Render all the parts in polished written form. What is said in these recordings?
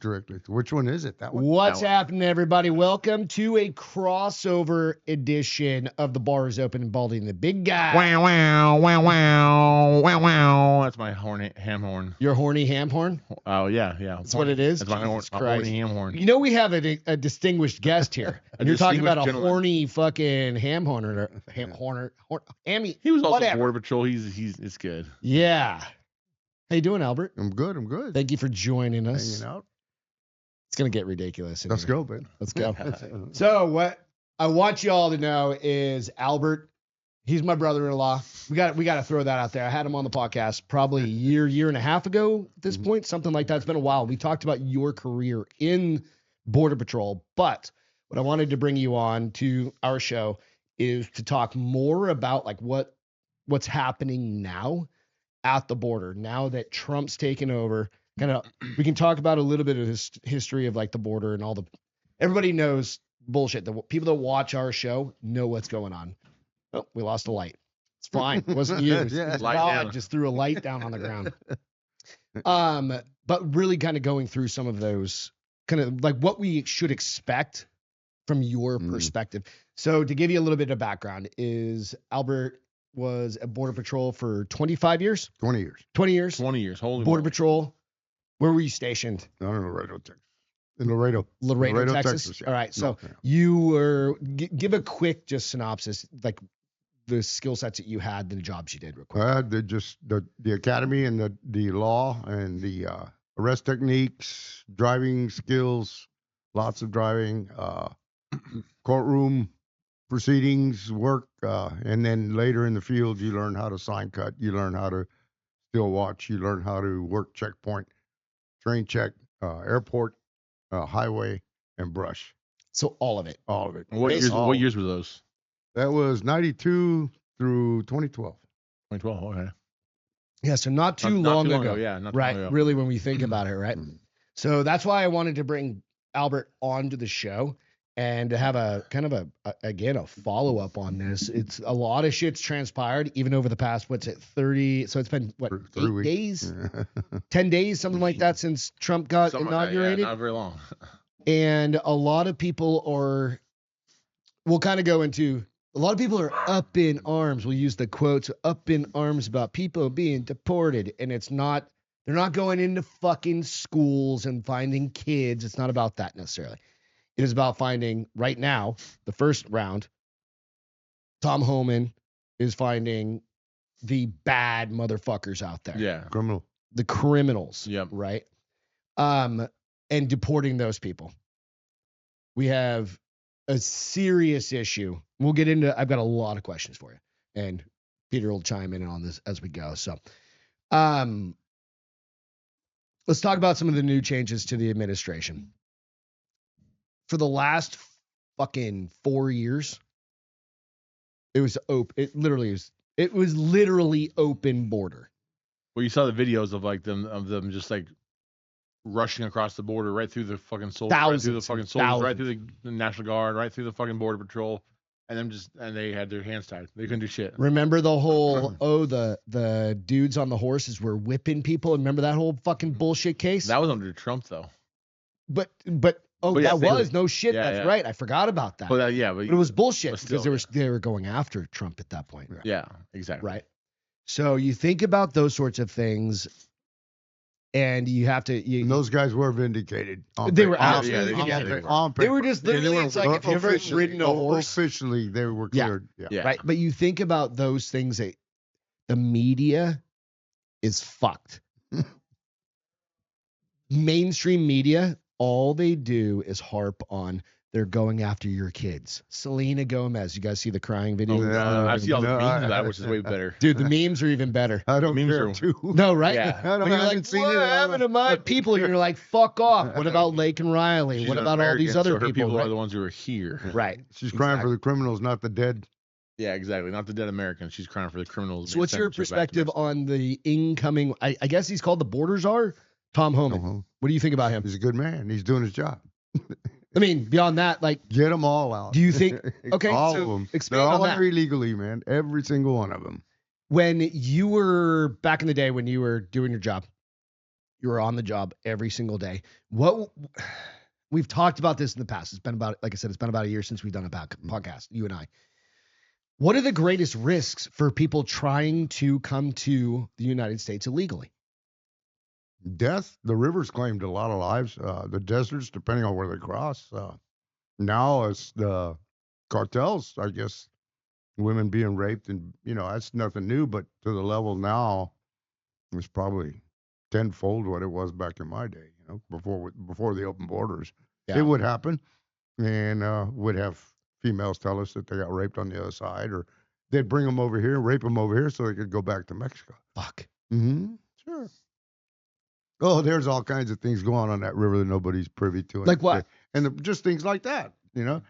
correctly. Which one is it? That one? What's happening, everybody? Welcome to a crossover edition of the Bars Open and Baldy and the Big Guy. Wow, wow, wow, wow, wow, wow. That's my ham horn. Your horny ham horn? Oh, yeah. That's what it is? That's my horny ham horn. You know we have a distinguished guest here. And you're talking about a horny fucking ham horner. Hammy. He was also whatever. Border Patrol. It's good. Yeah. How you doing, Albert? I'm good. Thank you for joining us. Hanging out. It's going to get ridiculous. Let's go, man. Let's go. So what I want you all to know is Albert, he's my brother-in-law. We got to throw that out there. I had him on the podcast probably a year and a half ago at this point, something like that. It's been a while. We talked about your career in Border Patrol, but what I wanted to bring you on to our show is to talk more about like what's happening now at the border, now that Trump's taken over. Kind of, we can talk about a little bit of his history of like the border and all the, everybody knows bullshit. The people that watch our show know what's going on. Oh, we lost a light. It's fine. It wasn't you. Yeah. God just threw a light down on the ground. But really kind of going through some of those kind of like what we should expect from your perspective. So to give you a little bit of background is Albert was at Border Patrol for 25 years? 20 years. 20 years? 20 years. Holy Border moly. Patrol. Where were you stationed? I don't know, Laredo, Texas. In Laredo, Texas. Yeah. All right. So No, yeah. you were, give a quick just synopsis, like the skill sets that you had, the jobs you did real quick. They're just the academy and the law and the arrest techniques, driving skills, lots of driving, courtroom proceedings, work, and then later in the field, you learn how to sign cut, you learn how to still watch, you learn how to work checkpoint, train check, airport, highway, and brush. So all of it. All of it. What years were those? That was 92 through 2012. 2012. Okay. Yeah. So not too long ago. Yeah. Not too Right. long ago. Really, when we think about it, right? So that's why I wanted to bring Albert onto the show and to have a kind of a follow-up on this. It's a lot of shit's transpired even over the past, 30. So it's been what, 8 days, 10 days, something like that since Trump got inaugurated. Yeah, not very long. And a lot of people we'll kind of go into, a lot of people are up in arms. We'll use the quotes, up in arms about people being deported. And they're not going into fucking schools and finding kids. It's not about that necessarily. It is about finding, right now, the first round, Tom Homan is finding the bad motherfuckers out there. Yeah. Criminal. The criminals. Yep. Right? And deporting those people. We have a serious issue. We'll get into, I've got a lot of questions for you. And Peter will chime in on this as we go. So, let's talk about some of the new changes to the administration. For the last fucking 4 years, it was open. It was literally open border. Well, you saw the videos of them just like rushing across the border right through the fucking soldiers, right through the fucking soldiers, right through the National Guard, right through the fucking Border Patrol, and they had their hands tied. They couldn't do shit. Remember the whole the dudes on the horses were whipping people? Remember that whole fucking bullshit case? That was under Trump though. But yeah, that was no shit. Yeah, That's right. I forgot about that. But But it was bullshit still, because they were going after Trump at that point. Yeah, exactly. Right. So you think about those sorts of things, and you have to. And those guys were vindicated. They were on- absolutely. yeah, They were just literally. It's like, have you ever ridden a horse? Officially, they were cleared. Yeah. Right. But you think about those things that the media is fucked. Mainstream media, all they do is harp on they're going after your kids. Selena Gomez, you guys see the crying video? I see all the memes of that, which is way better. Dude, the memes are even better. I don't Memes care are- too. No, right? Yeah. I When you're like, what happened to my people? You're like, fuck off. What about Lake and Riley? She's what an about all these American, other so her people? are Right? the ones who are here. Right. She's crying for the criminals, not the dead. Yeah, exactly. Not the dead Americans. She's crying for the criminals. So what's your perspective on the incoming, I guess he's called the border czar, Tom Homan. What do you think about him? He's a good man. He's doing his job. I mean, beyond that, like, Get them all out. do you think, okay, all so of them. expand They're on all that. here illegally, man. Every single one of them. When you were, back in the day when you were doing your job, You're on the job every single day. What we've talked about this in the past. It's been about, like I said, it's been about a year since we've done a podcast, you and I. What are the greatest risks for people trying to come to the United States illegally? Death. The rivers claimed a lot of lives. The deserts, depending on where they cross. Now it's the cartels, I guess, women being raped, and that's nothing new. But to the level now, it's probably tenfold what it was back in my day. Before the open borders, it would happen, and would have females tell us that they got raped on the other side, or they'd bring them over here, rape them over here, so they could go back to Mexico. Fuck. Mm-hmm. Sure. Oh, there's all kinds of things going on that river that nobody's privy to. Like what? And just things like that.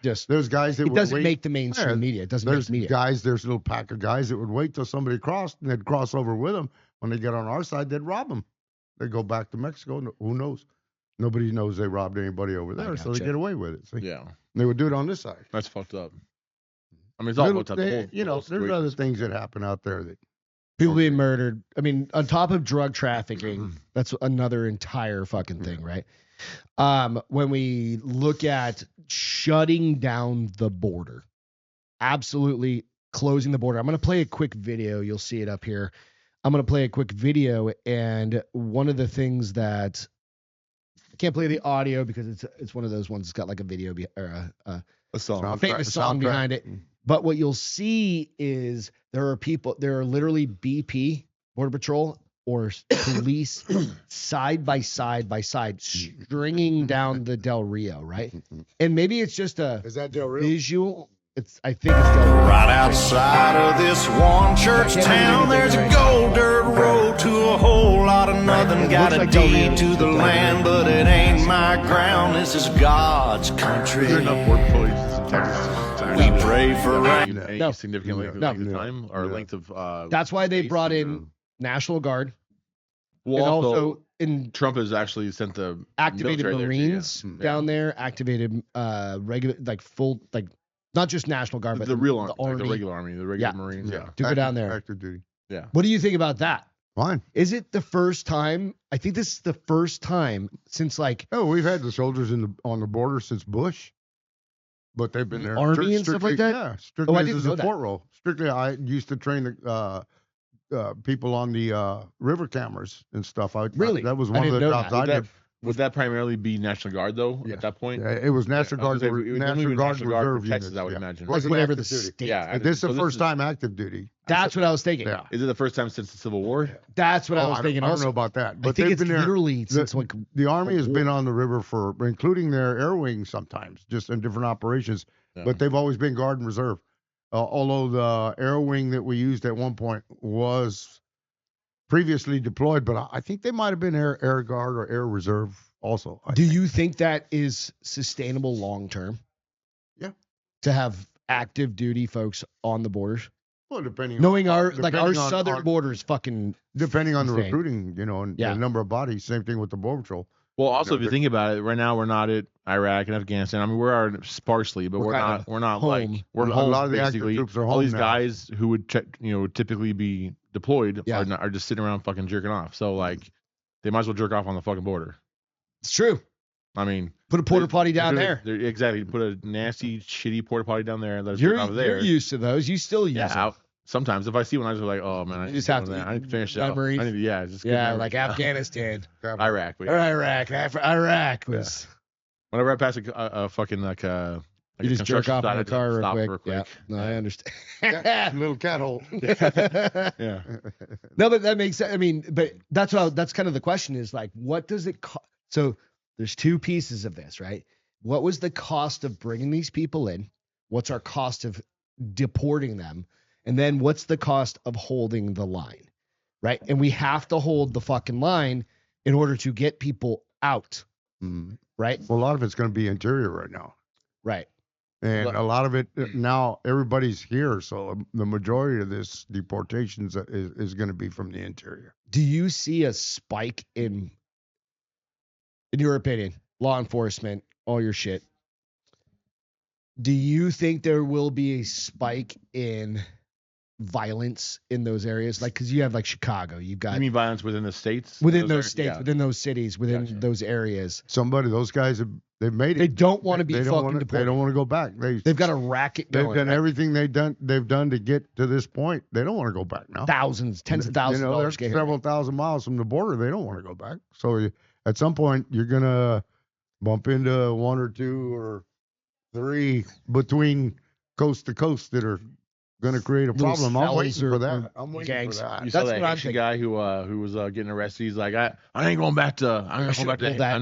Just there's guys that it doesn't make the mainstream media. It doesn't make media. There's a little pack of guys that would wait till somebody crossed, and they'd cross over with them. When they get on our side, they'd rob them. They'd go back to Mexico. Who knows? Nobody knows they robbed anybody over there, so they get away with it. See? Yeah. They would do it on this side. That's fucked up. I mean, it's all fucked up. There's other things that happen out there that people being murdered. I mean, on top of drug trafficking, that's another entire fucking thing, right? When we look at shutting down the border, absolutely closing the border. I'm going to play a quick video. You'll see it up here. I'm going to play a quick video, and one of the things that I can't play the audio because it's one of those ones that's got like a video or a song, a famous song behind it. But what you'll see is there are literally BP, Border Patrol, or police side by side stringing down the Del Rio, right? And maybe it's just is that Del Rio? Visual. I think it's Del Rio. Right outside of this one church town, there's a gold dirt road to a whole lot of nothing. Got a deed to the land, but it ain't my ground. This is God's country. There's enough work police in Texas. We pray for rain. Any significant length of time or length of. That's why they brought in National Guard. Well, and also Trump has actually sent the activated Marines down there, activated regular, not just National Guard, but the real army, the regular army, the regular Marines. Yeah. To go down there. Active duty. Yeah. What do you think about that? Fine. Is it the first time? I think this is the first time since we've had the soldiers on the border since Bush, but they've been there. Army and stuff like that. Yeah, strictly I didn't as know a support role. Strictly, I used to train the people on the river cameras and stuff. Really? That was one of the jobs I did. Would that primarily be National Guard though? At that point, it was National Guard. National Guard Reserve Texas, units. I would imagine. Whatever the state. Yeah, this is the first time active duty. That's what I was thinking. Yeah. Is it the first time since the Civil War? That's what I was thinking. I don't know about that, but I think they've it's been there. Literally since the Army has been on the river for, including their air wings sometimes, just in different operations. Yeah. But they've always been Guard and Reserve. Although the air wing that we used at one point was previously deployed, but I think they might have been Air Guard or Air Reserve also. Do you think that is sustainable long term? Yeah. To have active duty folks on the borders? Well, knowing our southern borders fucking depending on the recruiting, and the number of bodies. Same thing with the Border Patrol. Well, also if you think about it, right now we're not at Iraq and Afghanistan. I mean, we are sparsely, but we're not home. Like we're a home. lot of the active basically. troops are home. All these now. guys who would typically be deployed are just sitting around fucking jerking off. So they might as well jerk off on the fucking border. It's true. I mean, put a porta potty down there. Exactly. Put a nasty, shitty porta potty down there and let us jerk off there. You're used to those. You still use them. Sometimes if I see one, I just like, oh man, I just have to. I need to finish it. Like Afghanistan, Iraq. Iraq was. Whenever I pass a fucking you just jerk off in the car real quick. Yeah, no, I understand. Little cat hole. Yeah. No, but that makes sense. I mean, but that's kind of the question is what does it cost? So there's two pieces of this, right? What was the cost of bringing these people in? What's our cost of deporting them? And then what's the cost of holding the line, right? And we have to hold the fucking line in order to get people out, right? Well, a lot of it's going to be interior right now. Right. And a lot of it now, everybody's here. So the majority of this deportations is going to be from the interior. Do you see a spike in your opinion, law enforcement, all your shit? Do you think there will be a spike in violence in those areas? Like, because you have like Chicago, you've got You mean violence within the states? within those areas? states, Yeah. within those cities, within Gotcha. those areas. Those guys they've made it. They don't want to be They don't fucking wanna- deported. They don't want to go back. They've got a racket going. They've done right? everything they've done to get to this point. They don't want to go back now. Thousands, tens of thousands of They're dollars. Get here. several thousand miles from the border. They don't want to go back. So at some point, you're gonna bump into one or two or three between coast to coast that are gonna create a Little problem. I'm waiting cells for or that. I'm waiting gangs. for that. You That's saw that what I'm Haitian thinking. guy who was getting arrested. He's like, I ain't going back to. I'm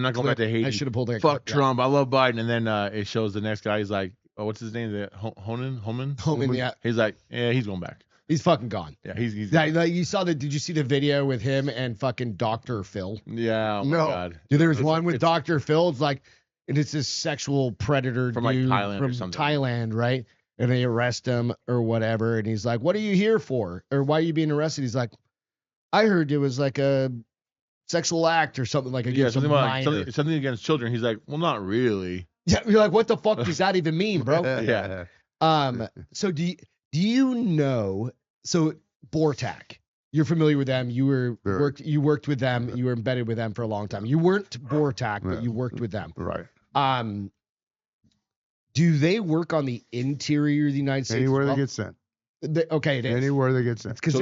not going back to Haiti. I should have pulled that. Fuck clip, Trump. I love Biden. And then it shows the next guy. He's like, oh, what's his name? Homan. Homan, yeah. He's like, yeah, he's going back. He's fucking gone. Yeah, he's Yeah, like you saw did you see the video with him and fucking Dr. Phil? yeah. Oh my No. God. Dude, there was It's- one with it's Dr. Phil. It's like, and it's this sexual predator From, like, dude Thailand or from something. Thailand, right? And they arrest him or whatever. And he's like, what are you here for? Or why are you being arrested? He's like, I heard it was like a sexual act or something like Yeah, against something a about minor. something against children. He's like, well, not really. Yeah, you're like, what the fuck does that even mean, bro? Yeah. So do you know? So Bortak, you're familiar with them. You were Sure. you worked with them. You were embedded with them for a long time. You weren't Bortak, but Yeah. you worked with them. Right. Do they work on the interior of the United States? Anywhere as they well? get sent. Okay, it is. Anywhere they get sent. Because So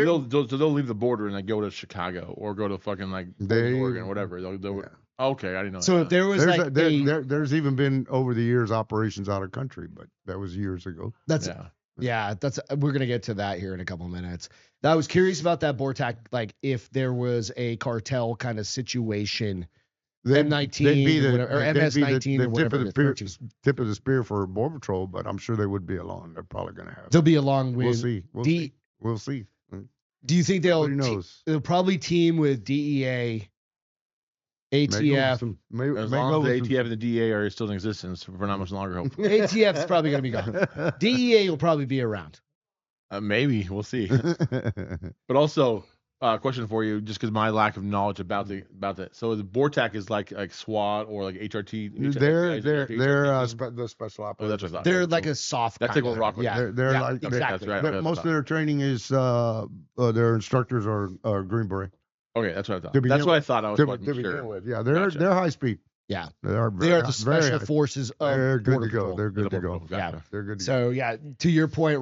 they'll leave the border and like go to Chicago or go to fucking like Oregon, whatever. They'll Yeah. Okay, I didn't know. so that. if there was There's even been over the years operations out of country, but that was years ago. that's we're gonna get to that here in a couple of minutes. I was curious about that Bortak, like if there was a cartel kind of situation. M19 They'd be or whatever, or they'd be MS-19 or whatever tip it of the is. tip of the spear for Border Patrol, but I'm sure they would be along. They're probably going to have. They'll be along with. We'll see. We'll see. Do you think Nobody knows. they'll probably team with DEA, ATF? Maybe As long as the ATF and the DA are still in existence for not much longer, hopefully. ATF's probably gonna be gone. DEA will probably be around. Maybe we'll see. But also, question for you, just because my lack of knowledge about that. So the Bortak is like SWAT or like HRT. They're HRT? the special Oh, operations. that's what I thought. They're like a soft. That's kind like what of- Rockwell- Yeah, They're yeah, like exactly. That's right. but most of their training is their instructors are Green Beret. Okay, that's what I thought. To begin That's what I thought. I was To wasn't begin sure. with, yeah, they're Gotcha. high speed. Yeah. They are They are the very special high. forces of They're good Border to go. Patrol. They're good to go. Gotcha. They're good to go. So yeah, to your point,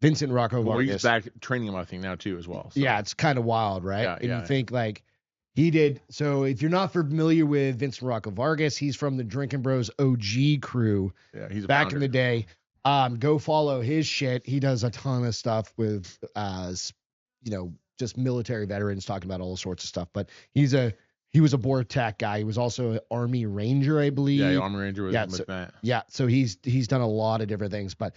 Vincent Rocco Well, Vargas. he's back training him, I think, now too, as well. So. Yeah, it's kind of wild, right? Yeah, and yeah. you think like he did. So if you're not familiar with Vincent Rocco Vargas, he's from the Drinking Bros OG crew Yeah, he's a back founder. in the day. Go follow his shit. He does a ton of stuff with, just military veterans talking about all sorts of stuff. But he was a Bortak guy. He was also an Army Ranger, I believe. Yeah, Army Ranger with, Yeah, with so- Matt. Yeah, so he's done a lot of different things, but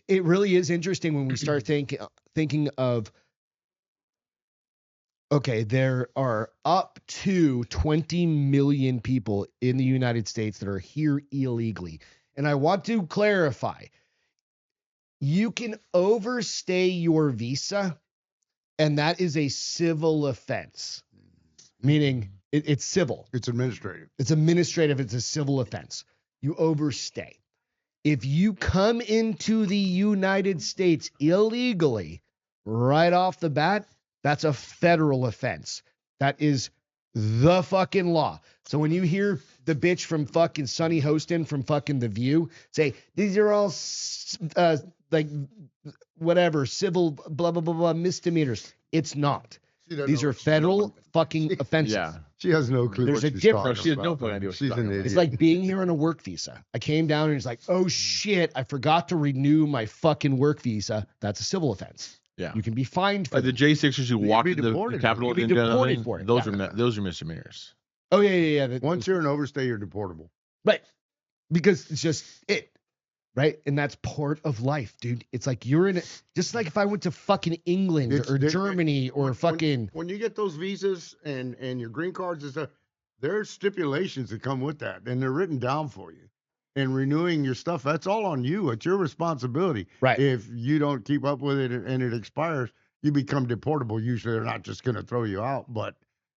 it really is interesting when we start thinking of, okay, there are up to 20 million people in the United States that are here illegally. And I want to clarify, you can overstay your visa, and that is a civil offense, meaning it's civil. It's administrative. It's administrative. It's a civil offense. You overstay. If you come into the United States illegally, right off the bat, that's a federal offense. That is the fucking law. So when you hear the bitch from fucking Sunny Hostin from fucking The View say, these are all like whatever, civil blah, blah, blah, blah, misdemeanors. It's not. These are federal fucking offenses. Yeah. She has no clue. There's what a she's difference. talking She has no about. fucking idea what she's She's talking an about. idiot. It's like being here on a work visa. I came down and it's like, oh shit, I forgot to renew my fucking work visa. That's a civil offense. Yeah. You can be fined for Like the that. J6ers who You'd walked be into the deported. Capitol You'd be and did deported nothing, for it. those are misdemeanors. Oh yeah. Once you're an overstay, you're deportable. Right. Because it's just it. Right. And that's part of life, dude. It's like you're in it. Just like if I went to fucking England or Germany or fucking. When you get those visas and your green cards and stuff, there's stipulations that come with that, and they're written down for you. And renewing your stuff, that's all on you. It's your responsibility. Right. If you don't keep up with it and it expires, you become deportable. Usually they're not just going to throw you out, but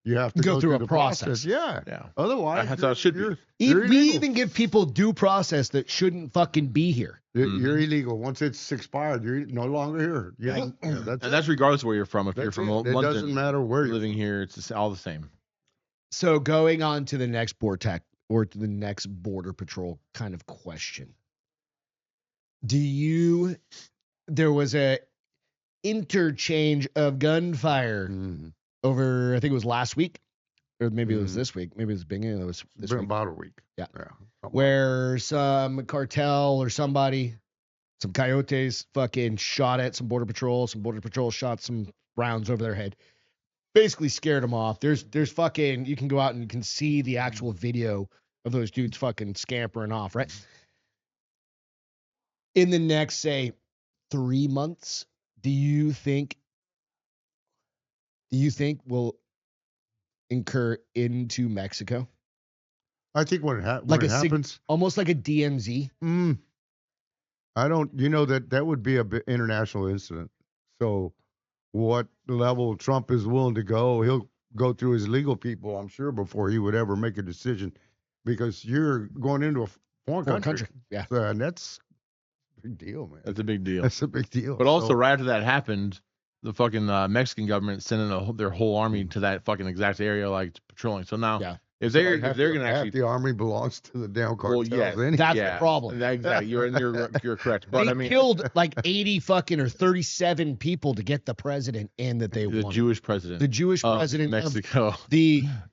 You have to go through a the process. Yeah. Yeah. Otherwise, That's how it should be. you're We illegal. even give people due process that shouldn't fucking be here. You're illegal. Once it's expired, you're no longer here. Yeah, that's regardless of where you're from. If you're That's from it. London, It doesn't matter where you're living here, it's all the same. So going on to the next to the next border patrol kind of question. There was a interchange of gunfire over, I think it was last week, or maybe it was this week. Maybe it was beginning. It was this week. About a week. Yeah. Where some cartel or somebody, some coyotes fucking shot at some border patrol. Some border patrol shot some rounds over their head. Basically scared them off. There's fucking, you can go out and you can see the actual video of those dudes fucking scampering off, right? In the next, say, 3 months, do you think we'll incur into Mexico? I think when it happens, almost like a DMZ. I don't. That would be a international incident. So, what level Trump is willing to go, he'll go through his legal people, I'm sure, before he would ever make a decision, because you're going into a foreign country. Yeah, and that's a big deal, man. That's a big deal. That's a big deal. But also, right after that happened, the fucking Mexican government sent in their whole army to that fucking exact area, like patrolling. So now, if they're gonna actually, the army belongs to the damn cartels. Well, yeah, that's the problem. Exactly. You're correct. But they killed like 80 fucking or 37 people to get the president in that they wanted. The Jewish president. The Jewish president of Mexico.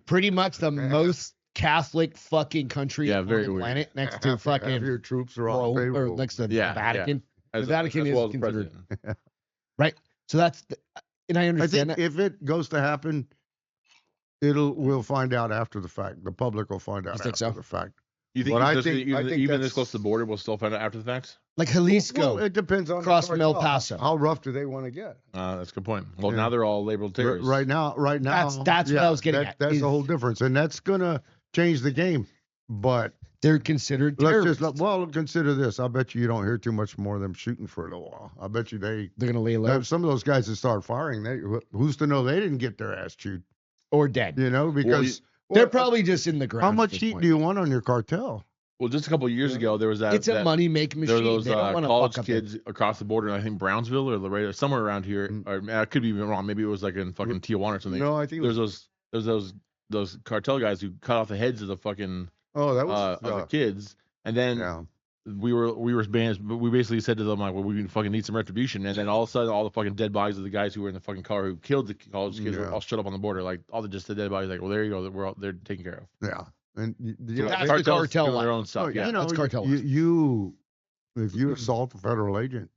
Pretty much the most Catholic fucking country on the planet, next to fucking half your troops are all or next to the Vatican. Yeah. The Vatican is considered right. So and I understand that. If it goes to happen, we'll find out after the fact. The public will find out after the fact. You think, I think even this close to the border, we'll still find out after the fact? Like Jalisco. Well, it depends on across from El Paso. How rough do they want to get? That's a good point. Well, now they're all labeled terrorists. Right now. That's what I was getting at. That's the whole difference, and that's gonna change the game. But they're considered terrorists. Consider this. I bet you don't hear too much more of them shooting for a little while. I bet you they're gonna lay low. Some of those guys that start firing, who's to know they didn't get their ass chewed or dead? Because they're probably just in the ground. How much heat do you want on your cartel? Well, just a couple of years ago, there was that. It's a money-making machine. There were those college kids across the border, in, I think Brownsville or Laredo, somewhere around here. Or I could be wrong. Maybe it was like in fucking Tijuana or something. No, I think there's those cartel guys who cut off the heads of the fucking of the kids, and then we were banned. But we basically said to them like, well, we fucking need some retribution, and then all of a sudden, all the fucking dead bodies of the guys who were in the fucking car who killed the college kids were all shut up on the border. Like all the dead bodies. Like, well, there you go. They're taken care of. Yeah. And that's the cartel doing their own stuff. That's cartel. If you assault a federal agent,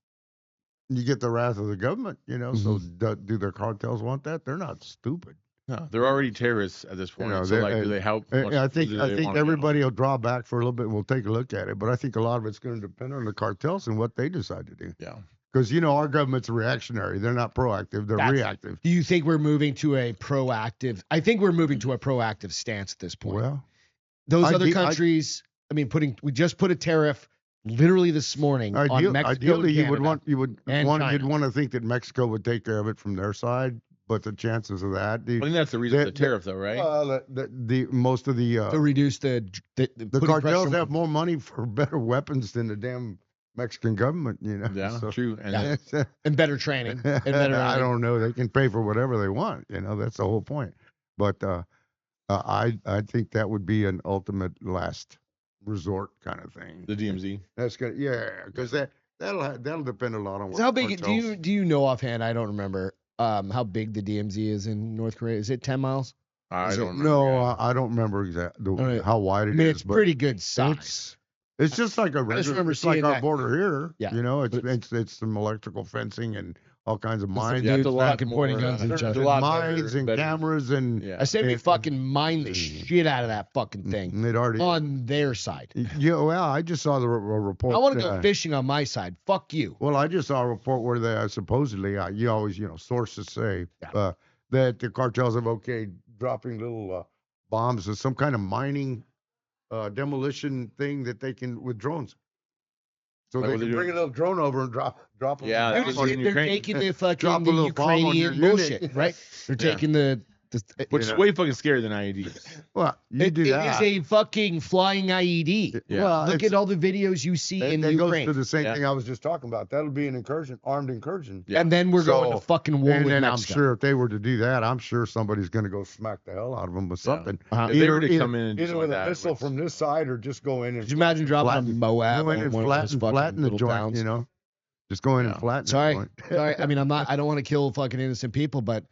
you get the wrath of the government. So do their cartels want that? They're not stupid. No, they're already terrorists at this point. So do they help? I think everybody will draw back for a little bit. We'll take a look at it, but I think a lot of it's going to depend on the cartels and what they decide to do. Yeah. Because our government's reactionary. They're not proactive. They're reactive. Do you think we're moving to a proactive? I think we're moving to a proactive stance at this point. Well. Those other countries, we just put a tariff literally this morning on Mexico. Ideally, you'd want to think that Mexico would take care of it from their side, but the chances of that, I think that's the reason for the tariff, though, right? Most of the to reduce the cartels have more money for better weapons than the damn Mexican government, Yeah, true, and better training. I don't know. They can pay for whatever they want. That's the whole point. But I think that would be an ultimate last resort kind of thing. The DMZ. That's good. Yeah, because that'll depend a lot on what. How big do you know offhand? I don't remember how big the DMZ is in North Korea. Is it 10 miles? I don't remember. No, I don't remember exactly how wide it is. It's pretty good size. It's just like our border here. Yeah. It's some electrical fencing and all kinds of mines. Dudes fucking pointing guns at each other. Mines and cameras and. I said we fucking mine the shit out of that fucking thing. It already on their side. Yeah, well, I just saw the report. I want to go fishing on my side. Fuck you. Well, I just saw a report where they supposedly, you always, sources say that the cartels have okayed dropping little bombs or some kind of mining demolition thing that they can with drones. So they can bring a little drone over and drop them. Yeah, they're taking the fucking Ukrainian bullshit, right? They're taking the Which is way fucking scarier than IEDs. Well, you do that. It is a fucking flying IED. Yeah. Well, Look at all the videos you see in that Ukraine. goes to the same thing I was just talking about. That'll be an incursion, armed incursion. Yeah. And then we're going to fucking war and with then Mexico. I'm sure if they were to do that, I'm sure somebody's going to go smack the hell out of them with something. If they were to come in and do either something with like a that, missile from this side or just go in and Could you imagine dropping a Moab go in on and one of those fucking flatten the little joint, towns? you know? Just go in and flatten the Sorry. joint. Sorry. I mean, I don't want to kill fucking innocent people, but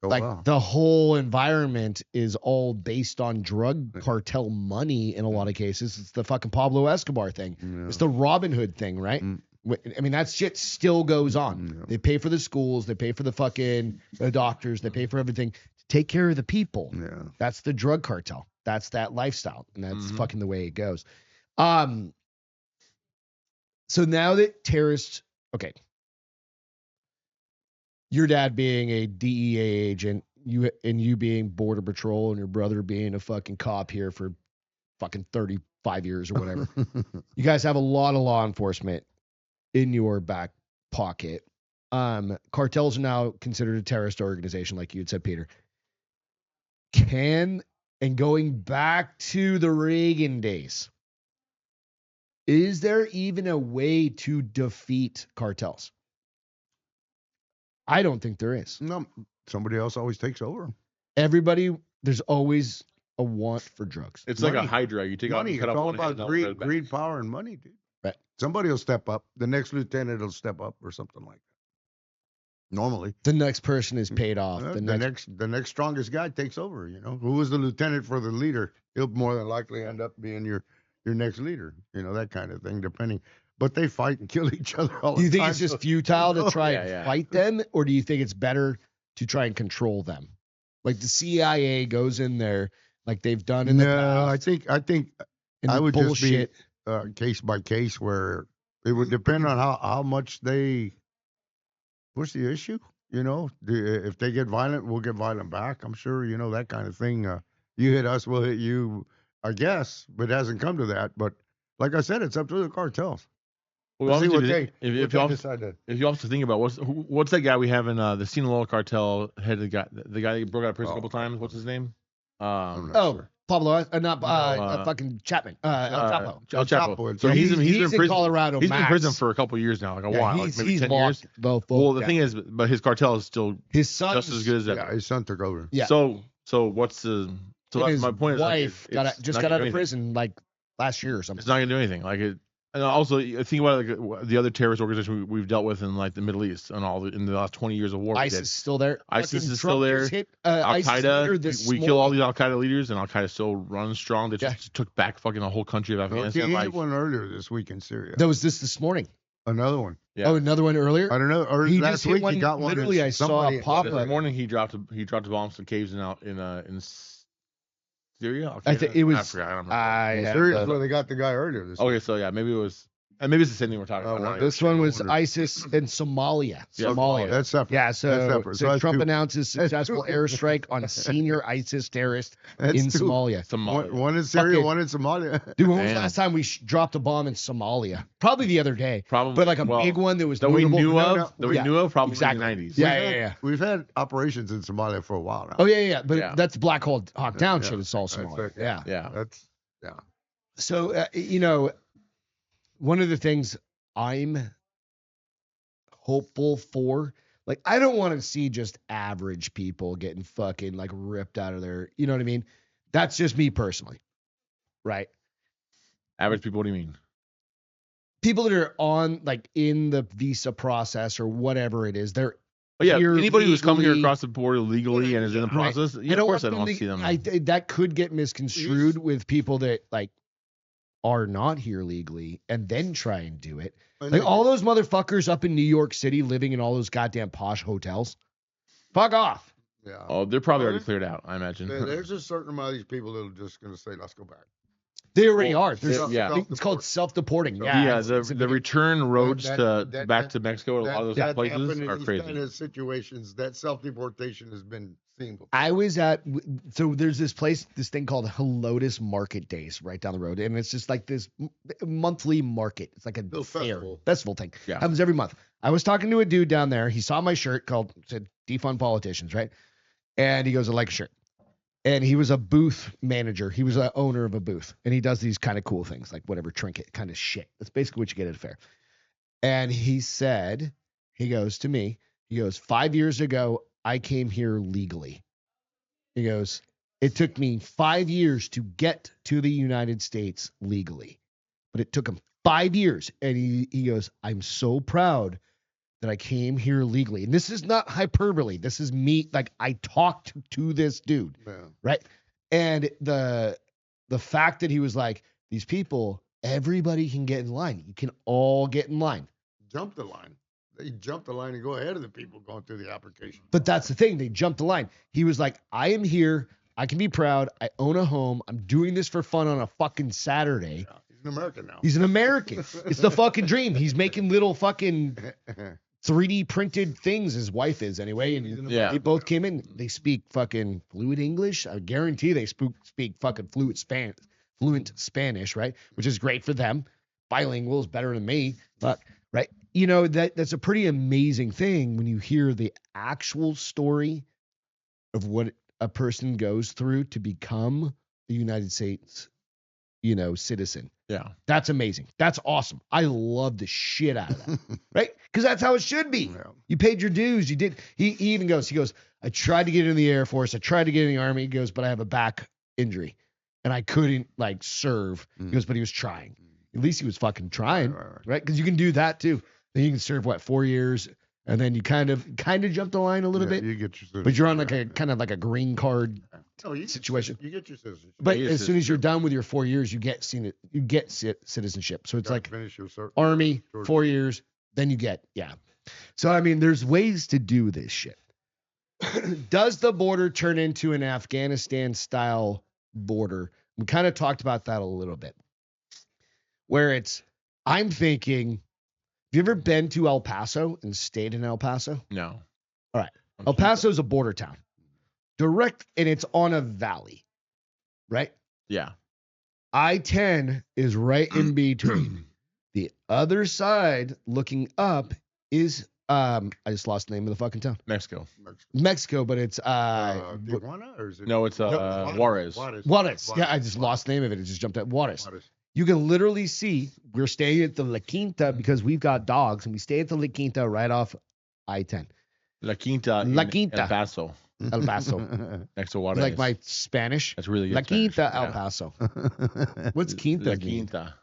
Oh, like wow. the whole environment is all based on drug cartel money in a lot of cases. It's the fucking Pablo Escobar thing. Yeah. It's the Robin Hood thing, right? I mean, that shit still goes on. Yeah. They pay for the schools, they pay for the fucking doctors, they pay for everything to take care of the people. Yeah. That's the drug cartel. That's that lifestyle, and that's fucking the way it goes. So now that terrorists, okay, your dad being a DEA agent, you being Border Patrol, and your brother being a fucking cop here for fucking 35 years or whatever. You guys have a lot of law enforcement in your back pocket. Cartels are now considered a terrorist organization, like you had said, Peter. And going back to the Reagan days, is there even a way to defeat cartels? I don't think there is. No, somebody else always takes over. There's always a want for drugs. It's Money. like a hydra. You take Money. out, cut It's off all one about hand, greed, greed, power, and money, dude. Right. Somebody will step up. The next lieutenant will step up or something like that. Normally. The next person is paid off. The next strongest guy takes over, you know. Who was the lieutenant for the leader? He'll more than likely end up being your next leader, you know, that kind of thing, depending. But they fight and kill each other all the time. Do you think it's just futile to try and Yeah. fight them, or do you think it's better to try and control them? Like the CIA goes in there, like they've done in the past. I think and I would bullshit. just be case by case, where it would depend on how much they push the issue. You know, if they get violent, we'll get violent back. I'm sure, you know, that kind of thing. You hit us, we'll hit you. I guess, but it hasn't come to that. But like I said, it's up to the cartels. Well, See what if you decide to. if you also think about what's that guy we have in the Sinaloa cartel head, the guy that broke out of prison a couple times. What's his name? Pablo, fucking Chapman, El Chapo. El Chapo. So Yeah, he's in prison. Colorado. He's been in prison for a couple years now, like a while, like maybe 10 years. Well, the thing is, but his cartel is still his son just as good as ever. Yeah, his son took over. Yeah. So what's the? So that's his my point. Wife is like, just got out of prison like last year or something. It's not gonna do anything. Like it. And also, think about like the other terrorist organization we've dealt with in like the Middle East and in the last 20 years of war. ISIS is still there. ISIS is still there. Al Qaeda. We kill all these Al Qaeda leaders, and Al Qaeda still runs strong. They just took back fucking a whole country of Afghanistan. He had one earlier this week in Syria. That was this morning. Another one. Yeah. Oh, another one earlier. I don't know. Or He last just hit week one. he got one. Literally, I saw a pop This up. morning he dropped a bomb some caves in Syria. I think it was. I forgot. I don't remember. Syria's where they got the guy earlier this week. Okay, so yeah, maybe it was. And maybe it's the same thing we're talking about. This one was ISIS in Somalia. Yeah, Somalia. That's separate. Yeah, so separate. So that's Trump two. announces successful airstrike on senior ISIS terrorist That's in two. Somalia. One in Syria, Okay. one in Somalia. Dude, when was the Damn. last time we dropped a bomb in Somalia? Probably the other day. Probably, But like a well, big one that was that we notable. knew of. no, That we yeah, knew of probably exactly. in the 90s. Yeah. We've had operations in Somalia for a while now. Oh yeah. But Yeah. that's Black Hawk Down Yeah. shit. It's all That's Somalia. right. Yeah. Yeah. That's So one of the things I'm hopeful for, like, I don't want to see just average people getting fucking like ripped out of their, you know what I mean? That's just me personally, right? Average people, what do you mean? People that are on like in the visa process or whatever it is, they're Oh yeah, here anybody who's coming here legally- across the border legally and is in the Right. process, yeah, of course I don't want to see them. That could get misconstrued with people that like are not here legally and then try and do it. Like all those motherfuckers up in New York City living in all those goddamn posh hotels. Fuck off. yeah. Oh, they're probably already cleared out, I imagine. There's a certain amount of these people that are just going to say, "Let's go back." They already Well, are. yeah. It's called self-deporting. Yeah, Yeah. the return roads that- back to Mexico, a lot of those That's places happened in are these crazy. kind of situations. That self-deportation has been seen before. I was so there's this thing called Helotes Market Days right down the road. And it's just like this monthly market. It's like a Little fair festival. festival thing. Yeah. Happens every month. I was talking to a dude down there. He saw my shirt said defund politicians, right? And he goes, I like a shirt. And he was a booth manager. He was an owner of a booth. And he does these kind of cool things, like whatever trinket kind of shit. That's basically what you get at a fair. And he said, he goes to me, he goes, 5 years ago, I came here legally. He goes, it took me 5 years to get to the United States legally. But it took him 5 years. And he goes, I'm so proud that I came here legally. And this is not hyperbole. This is me. Like, I talked to this dude, right? And the fact that he was like, these people, everybody can get in line. You can all get in line. Jump the line. They jump the line and go ahead of the people going through the application. But that's the thing. They jumped the line. He was like, I am here. I can be proud. I own a home. I'm doing this for fun on a fucking Saturday. Yeah, he's an American now. He's an American. It's the fucking dream. He's making little fucking 3D printed things. His wife is anyway. And they both came in. They speak fucking fluent English. I guarantee they speak fucking fluent Spanish, right? Which is great for them. Bilingual is better than me. But right. You know, that's a pretty amazing thing when you hear the actual story of what a person goes through to become a United States, citizen. Yeah. That's amazing. That's awesome. I love the shit out of that. Right? Because that's how it should be. Yeah. You paid your dues. You did. He even goes, I tried to get in the Air Force. I tried to get in the Army. He goes, but I have a back injury and I couldn't serve. He goes, but he was trying. At least he was fucking trying. Right? Because you can do that too. Then you can serve 4 years, and then you kind of jump the line a little bit. You get your but you're on kind of like a green card situation. You get your citizenship. But as soon as you're done with your 4 years, you get citizenship. So it's like finish your Army 4 years, then you get So I mean, there's ways to do this shit. Does the border turn into an Afghanistan style border? We kind of talked about that a little bit, where I'm thinking. Have you ever been to El Paso and stayed in El Paso? No. All right. El Paso is a border town. And it's on a valley, right? Yeah. I-10 is right in between. The other side, looking up, is I just lost the name of the fucking town. Mexico, but it's Tijuana, or is it? No, it's Juarez. Juarez. Yeah, I just lost the name of it. It just jumped at Juarez. You can literally see we're staying at the La Quinta because we've got dogs, and we stay at the La Quinta right off I-10. La Quinta. El Paso. El Paso. Next to Juarez. Like my Spanish. That's really good. La Quinta, El Paso. What's Quinta? La Quinta.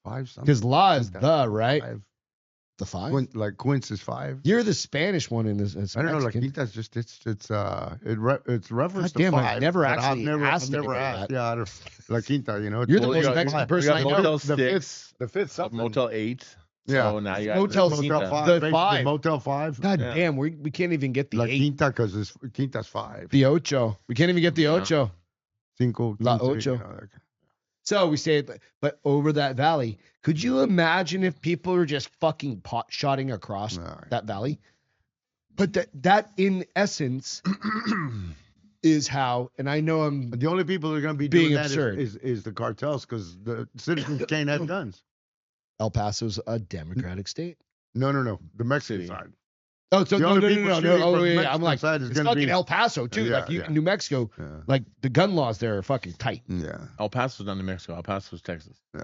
5 something. Because La is the, right? 5. The 5? Like Quince is 5. You're the Spanish one in this. I don't know. La Quinta is just it's reference to 5. I never actually asked. Yeah, La Quinta. You're the most Mexican person I know. Motel 6. The fifth something. Motel 8. Yeah. So now you got Motel 5. The 5. Motel 5. God damn, we can't even get the La 8. Quinta because Quinta's 5. The Ocho. We can't even get the Ocho. Cinco. La Ocho. So we say, but over that valley, could you imagine if people were just fucking pot-shotting across that valley? But that in essence is how, and I know the only people that are going to be being doing absurd. that is the cartels because the citizens can't have guns. El Paso's a Democratic state. No. The Mexican side. Oh, so no. Oh, yeah. I'm like, it's fucking El Paso too. New Mexico, like the gun laws there are fucking tight. Yeah. El Paso's not New Mexico. El Paso's Texas. Yeah.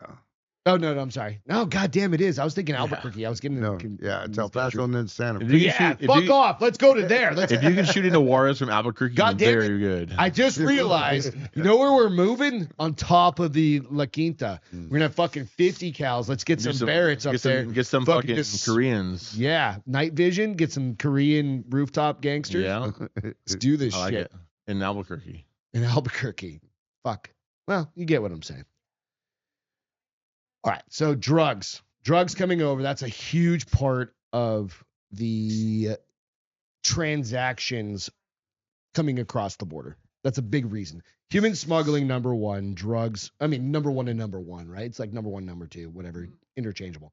Oh no, I'm sorry. No, goddamn, it is. I was thinking Albuquerque. I was getting it's El Paso and then Santa Fe. Fuck off. Let's go to there. If you can shoot into Juarez from Albuquerque, very good. I just realized, you know where we're moving? On top of the La Quinta. We're gonna have fucking 50 cals. Let's get some Barretts up there. Get some fucking Koreans. Yeah, night vision. Get some Korean rooftop gangsters. Yeah, let's do this like shit it. In Albuquerque. Fuck. Well, you get what I'm saying. All right, so drugs coming over. That's a huge part of the transactions coming across the border. That's a big reason. Human smuggling, number one. Drugs, number one and number one, right? It's like number one, number two, whatever, interchangeable.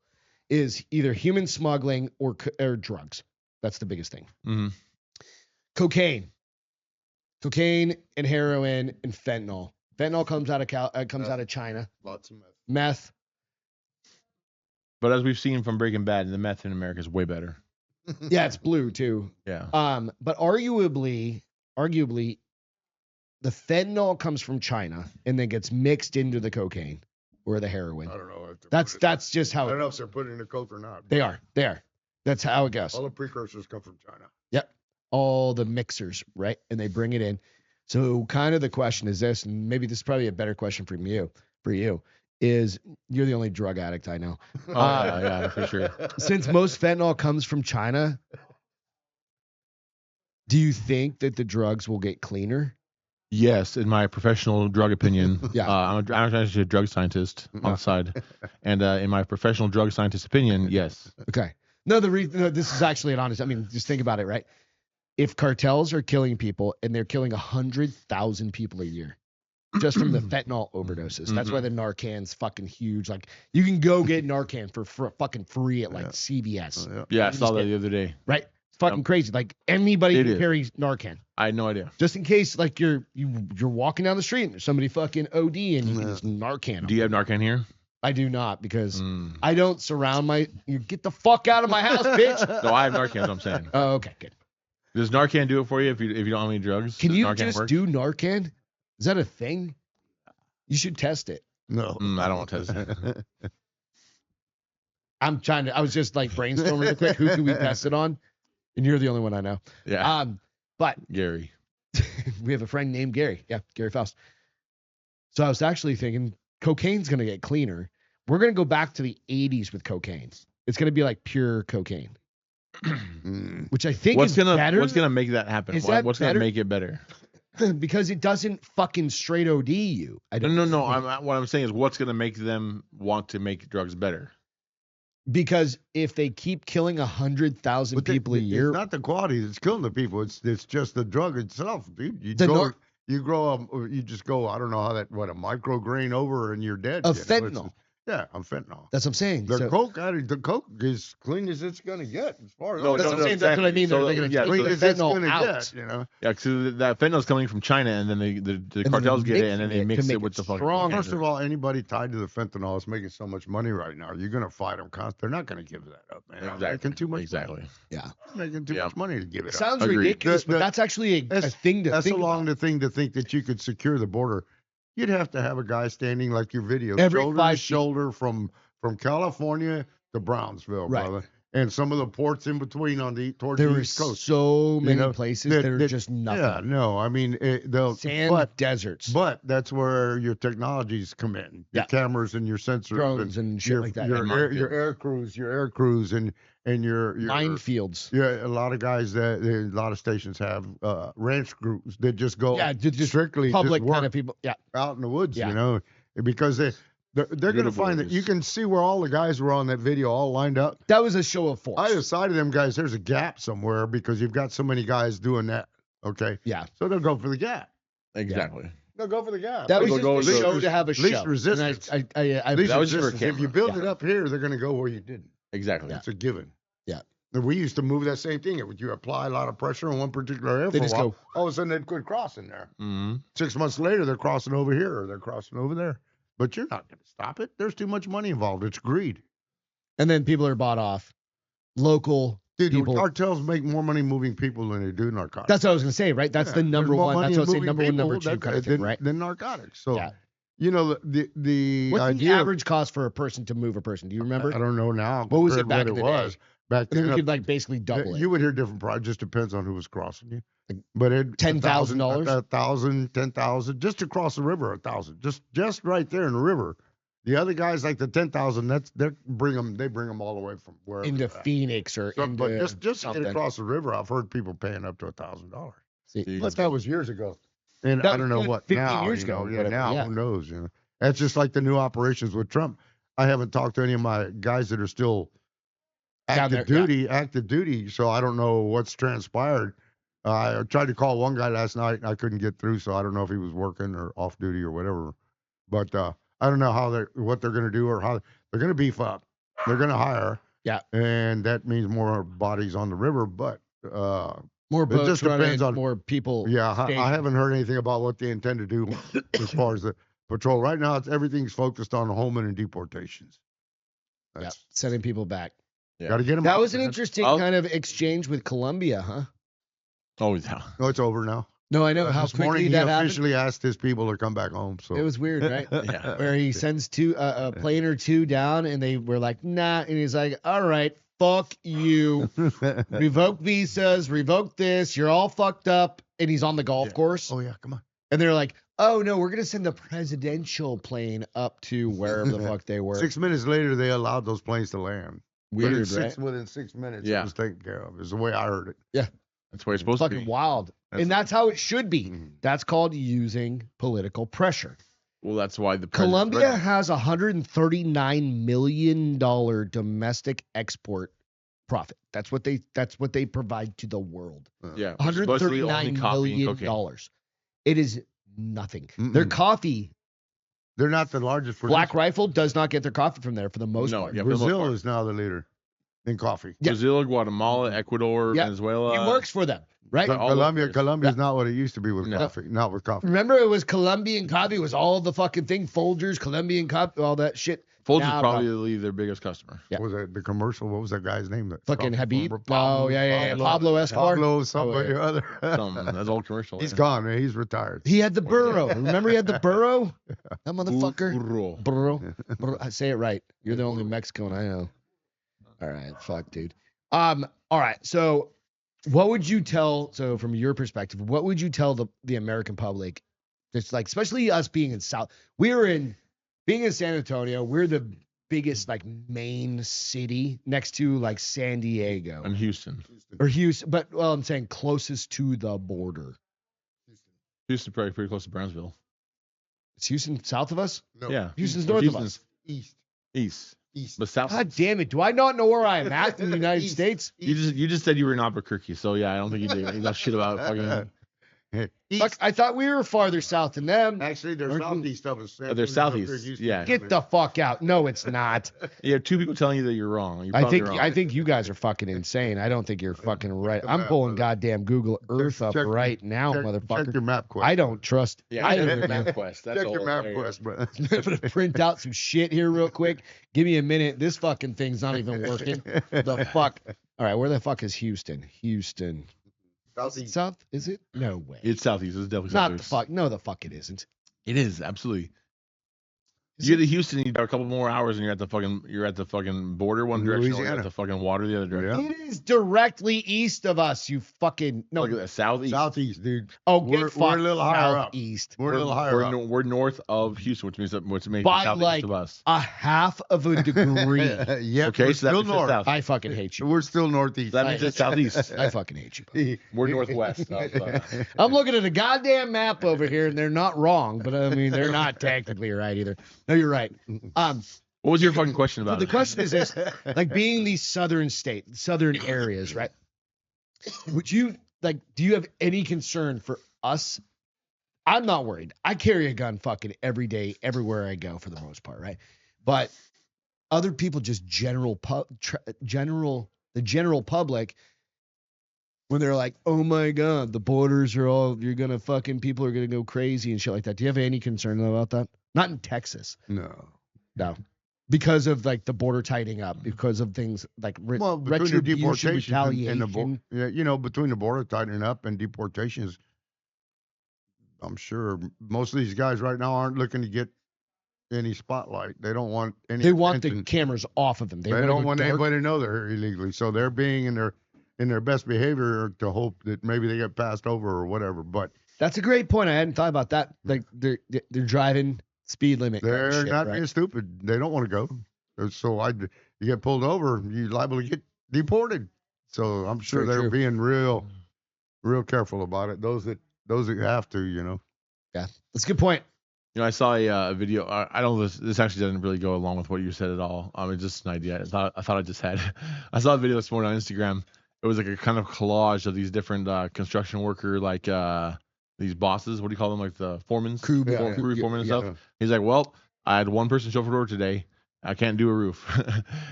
Is either human smuggling or drugs. That's the biggest thing. Mm-hmm. Cocaine and heroin and fentanyl. Fentanyl comes out of China. Lots of Meth. But as we've seen from Breaking Bad, the meth in America is way better. Yeah, it's blue too. Yeah. But arguably arguably, the fentanyl comes from China and then gets mixed into the cocaine or the heroin. I don't know. That's just how I don't know if they're putting in the coke or not. they are. That's how it goes. All the precursors come from China. Yep. All the mixers, right? And they bring it in. So kind of the question is this, and maybe this is probably a better question for you, is you're the only drug addict I know. Yeah, for sure. Since most fentanyl comes from China, do you think that the drugs will get cleaner? Yes, in my professional drug opinion. Yeah. I'm actually a drug scientist on the side. And in my professional drug scientist opinion, yes. Okay. No, this is actually an honest. I mean, just think about it, right? If cartels are killing people and they're killing 100,000 people a year just from the fentanyl overdoses, that's why the Narcan's fucking huge. Like, you can go get Narcan for fucking free at like CVS. Yeah, I saw that the other day. Right? It's fucking crazy. Like, anybody can carry Narcan. I had no idea. Just in case, like, you're walking down the street and there's somebody fucking OD and you can just Narcan. Do you have Narcan here? I do not, because I don't surround you get the fuck out of my house, bitch. No, I have Narcan, what I'm saying. Oh, okay, good. Does Narcan do it for you if you don't have any drugs? Can you Narcan just work? do Narcan? Is that a thing? You should test it. No. I don't want to test it. I was just like brainstorming real quick. Who can we test it on? And you're the only one I know. Yeah. But Gary. we have a friend named Gary. Yeah, Gary Faust. So I was actually thinking cocaine's going to get cleaner. We're going to go back to the 80s with cocaine. It's going to be like pure cocaine. Which I think is better. What's gonna make that happen? What's gonna make it better? Because it doesn't fucking straight OD you. No. What I'm saying is, what's gonna make them want to make drugs better? Because if they keep killing 100,000 people a year, it's not the quality that's killing the people. It's just the drug itself, dude. You just go. I don't know how that. What, a micrograin over and you're dead. Of fentanyl. Yeah, I'm fentanyl. That's what I'm saying. The coke is clean as it's gonna get. As far as that's what I'm saying. That's what I mean. So, they're gonna yeah, take the fentanyl out. Get, you know. Yeah, because that fentanyl's coming from China, and then the cartels get it, and then they mix it with the fucking. Strong. First of all, anybody tied to the fentanyl is making so much money right now. You're gonna fight them. They're not gonna give that up, man. Exactly. Making too much. Exactly. Yeah. Making too much money to give it up. Sounds ridiculous, but that's actually a thing to think. That's a long thing to think that you could secure the border. You'd have to have a guy standing like your video, shoulder to shoulder from California to Brownsville, brother. And some of the ports in between towards the East Coast. So many places that are just nothing. Yeah, no, I mean, deserts. But that's where your technologies come in. Your cameras and your sensors. Drones and shit like that. Your air crews and your minefields. Yeah, a lot of guys a lot of stations have ranch crews that just go strictly public just work kind of people. Yeah. out in the woods, you know, because they're going to find that you can see where all the guys were on that video all lined up. That was a show of force. Either side of them guys, there's a gap somewhere because you've got so many guys doing that. Okay. Yeah. So they'll go for the gap. Exactly. Yeah. They'll go for the gap. That was just a show to have a show. Least resistance. That was just for camera. If you build it up here, they're going to go where you didn't. Exactly. It's a given. Yeah. We used to move that same thing. If you apply a lot of pressure on one particular area, all of a sudden they'd quit crossing there. Mm-hmm. 6 months later, they're crossing over here or they're crossing over there. But you're not going to stop it. There's too much money involved. It's greed. And then people are bought off. Local people. Cartels make more money moving people than they do narcotics. That's what I was going to say, right? That's the number one. That's what I say, number one, number two kind of thing, right? Than narcotics. So, you know, the what's idea the average cost for a person to move a person? Do you remember? I don't know now. What was it back in the day? Back then, we could basically double it. You would hear different prices. Just depends on who was crossing you. But it $10,000, $1,000, $10,000 just to cross the river. $1,000 just right there in the river. The other guys like the 10,000. They bring them all the way from wherever into Phoenix or into but just to get across the river. I've heard people paying up to $1,000. But that was years ago, and I don't know what 15 now. Years ago, now who knows? You know, that's just like the new operations with Trump. I haven't talked to any of my guys that are still active duty, so I don't know what's transpired. I tried to call one guy last night and I couldn't get through, so I don't know if he was working or off duty or whatever. But I don't know what they're going to do or how they're going to beef up. They're going to hire, and that means more bodies on the river. But more boats, it just depends on more people. Yeah, I haven't heard anything about what they intend to do as far as the patrol. Right now, everything's focused on homing and deportations. Sending people back. Got to get them. That was an interesting kind of exchange with Colombia, huh? Oh, yeah. No, it's over now. No, I know how this morning quickly he that happened. officially asked his people to come back home. So It was weird, right? Yeah. Where he sends a plane or two down, and they were like, nah, and he's like, all right, fuck you, revoke visas, revoke this, you're all fucked up, and he's on the golf course, Oh yeah, come on. and they're like, oh no, we're gonna send the presidential plane up to wherever the fuck they were. 6 minutes later, they allowed those planes to land. Weird, Within 6 minutes, Yeah. it was taken care of. Is the way I heard it. That's where it's supposed to Fucking be. wild, and that's how it should be. That's called using political pressure. Well, that's why the Colombia has $139 million domestic export profit. That's what they provide to the world. Yeah, supposedly only $139 coffee and million. cocaine. It is nothing. Mm-mm. Their coffee, They're not the largest producer. Black Rifle does not get their coffee from there for the most part. Yeah, for the most Brazil part. is now the leader in coffee. Yeah. Brazil, Guatemala, Ecuador, Yeah. Venezuela. It works for them, right? all over the place. Colombia's not what it used to be with No. coffee. Not with coffee. Remember, it was Colombian coffee. It was all the fucking thing. Folgers, Colombian coffee, all that shit. Folgers Now, probably their biggest customer. Yeah. What was that the commercial? What was that guy's name? That Fucking coffee Habib. farmer? Oh, yeah. Pablo Escobar. Pablo somebody Oh, yeah. or other. That's old commercial. He's yeah. gone, man. He's retired. He had the burro. Remember, he had the burro. That motherfucker. Burro. Burro. I say it right. You're the only Mexican I know. All right, fuck, dude. All right. So, what would you tell? So, from your perspective, what would you tell the American public? Just like, especially us being in being in San Antonio. We're the biggest like main city next to like San Diego And Houston. or Houston, but well, I'm saying closest to the border. Houston probably pretty close to Brownsville. Is Houston south of us? No. Yeah. Houston's north of us. Houston's East. east. East. But south. God damn it! Do I not know where I am at in the United East. States? You just said you were in Albuquerque, so yeah, I don't think you did. You got shit about fucking. East. Fuck, I thought we were farther south than them. Actually, they're Or- southeast of us. They're southeast. Yeah. Get the fuck out! No, it's not. You have two people telling you that you're wrong. You're I probably think wrong. I think you guys are fucking insane. I don't think you're fucking right. I'm pulling goddamn Google Earth up check- right now, Check motherfucker. your map quest. I don't trust. Yeah, I check don't your know. MapQuest. That's Check all. your map There you go. quest, bro. I'm gonna print out some shit here real quick. Give me a minute. This fucking thing's not even working. The fuck. All right, where the fuck is Houston? Houston. Southeast. South? Is it? No way. It's southeast. It's definitely Not the southeast. fuck. No, the fuck it isn't. It is absolutely. Is You it? get to Houston, you got a couple more hours, and you're at the fucking border one direction, or you're Louisiana. at the fucking water the other direction. Yeah. It is directly east of us. You fucking no. Look at that, southeast. Southeast, dude. Oh, We're- get we're a fucked. little higher up. Southeast. We're a little higher we're, up. we're north of Houston, which means By, southeast like, of us. A half of a degree. yeah, Okay, we're so that still makes it north. south. I fucking hate you. We're still northeast. That means it's southeast. I fucking hate you. We're northwest. I'm looking at a goddamn map over here, and they're not wrong, but I mean they're not technically right either. No, you're right. What was your fucking question So about? the it? question is this: like being these southern areas, right? Would you like? Do you have any concern for us? I'm not worried. I carry a gun fucking every day, everywhere I go, for the most part, right? But other people, just the general public, when they're like, "Oh my god, the borders are all people are gonna go crazy and shit like that." Do you have any concern about that? Not in Texas, No. no. Because of like the border tightening up, because of things like Well, between the retribution, deportations retaliation. and yeah, between the border tightening up and deportations, I'm sure most of these guys right now aren't looking to get any spotlight. They don't want any. They want the attention. cameras off of them. They wanna don't go want dark. anybody to know they're here illegally. So they're being in their best behavior to hope that maybe they get passed over or whatever. But That's a great point. I hadn't thought about that. Like they're driving speed limit. kind of they're shit, not right? being stupid. They don't want to go. So you get pulled over, you're liable to get deported. So I'm sure Very they're true. being real careful about it. Those that have to, Yeah, that's a good point. You know, I saw a video. I don't know this actually doesn't really go along with what you said at all. It's just an idea. I thought I just had. I saw a video this morning on Instagram. It was like a kind of collage of these different construction worker these bosses. What do you call them? Like the foremen, Crew, crew foremen and yeah. stuff. He's like, well, I had one person show up for door today. I can't do a roof.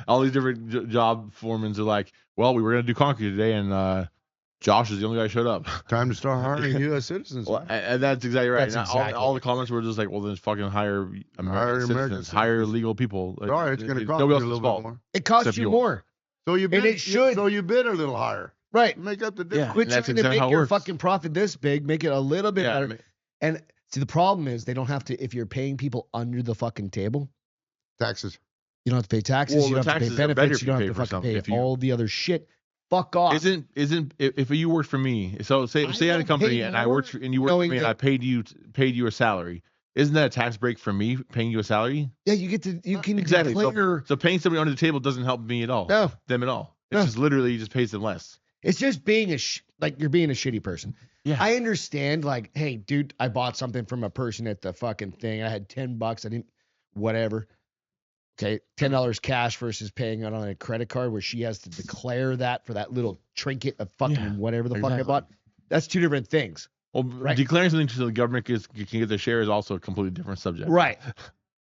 All these different job foremans are like, well, we were gonna do concrete today, and Josh is the only guy who showed up. Time to start hiring U.S. citizens. Well, and that's exactly right. That's And exactly. all the comments were just like, well, then fucking hire American citizens, hire citizens. legal people. Like, All right, it's going to cost nobody you a else's little fault. bit more. It costs Except you yours. more. So you bid, it should. So you bid a little higher. Right. Make up the Yeah. difference. Quit and that's trying to exactly how make it your works. fucking profit this big, make it a little bit Yeah, better. And see, the problem is they don't have to, if you're paying people under the fucking table, Taxes. you don't have to pay taxes, Well, you the don't have to pay taxes are better benefits, if you you don't pay have to for fucking something, pay if you- all the other shit. Fuck off. Isn't if you worked for me? So say I had a don't company pay and I more worked for, and you worked for knowing me and that- I paid you a salary. Isn't that a tax break for me paying you a salary? Yeah, you can Exactly. declare. So paying somebody under the table doesn't help me at all. No. Them at all. It's No. just literally you just pays them less. It's just being like you're being a shitty person. Yeah. I understand, like, hey, dude, I bought something from a person at the fucking thing. I had $10. I didn't, whatever. Okay, $10 cash versus paying it on a credit card where she has to declare that for that little trinket of fucking whatever the fuck I exactly. bought. That's two different things. Well, Right. declaring something to the government can get their share is also a completely different subject. Right.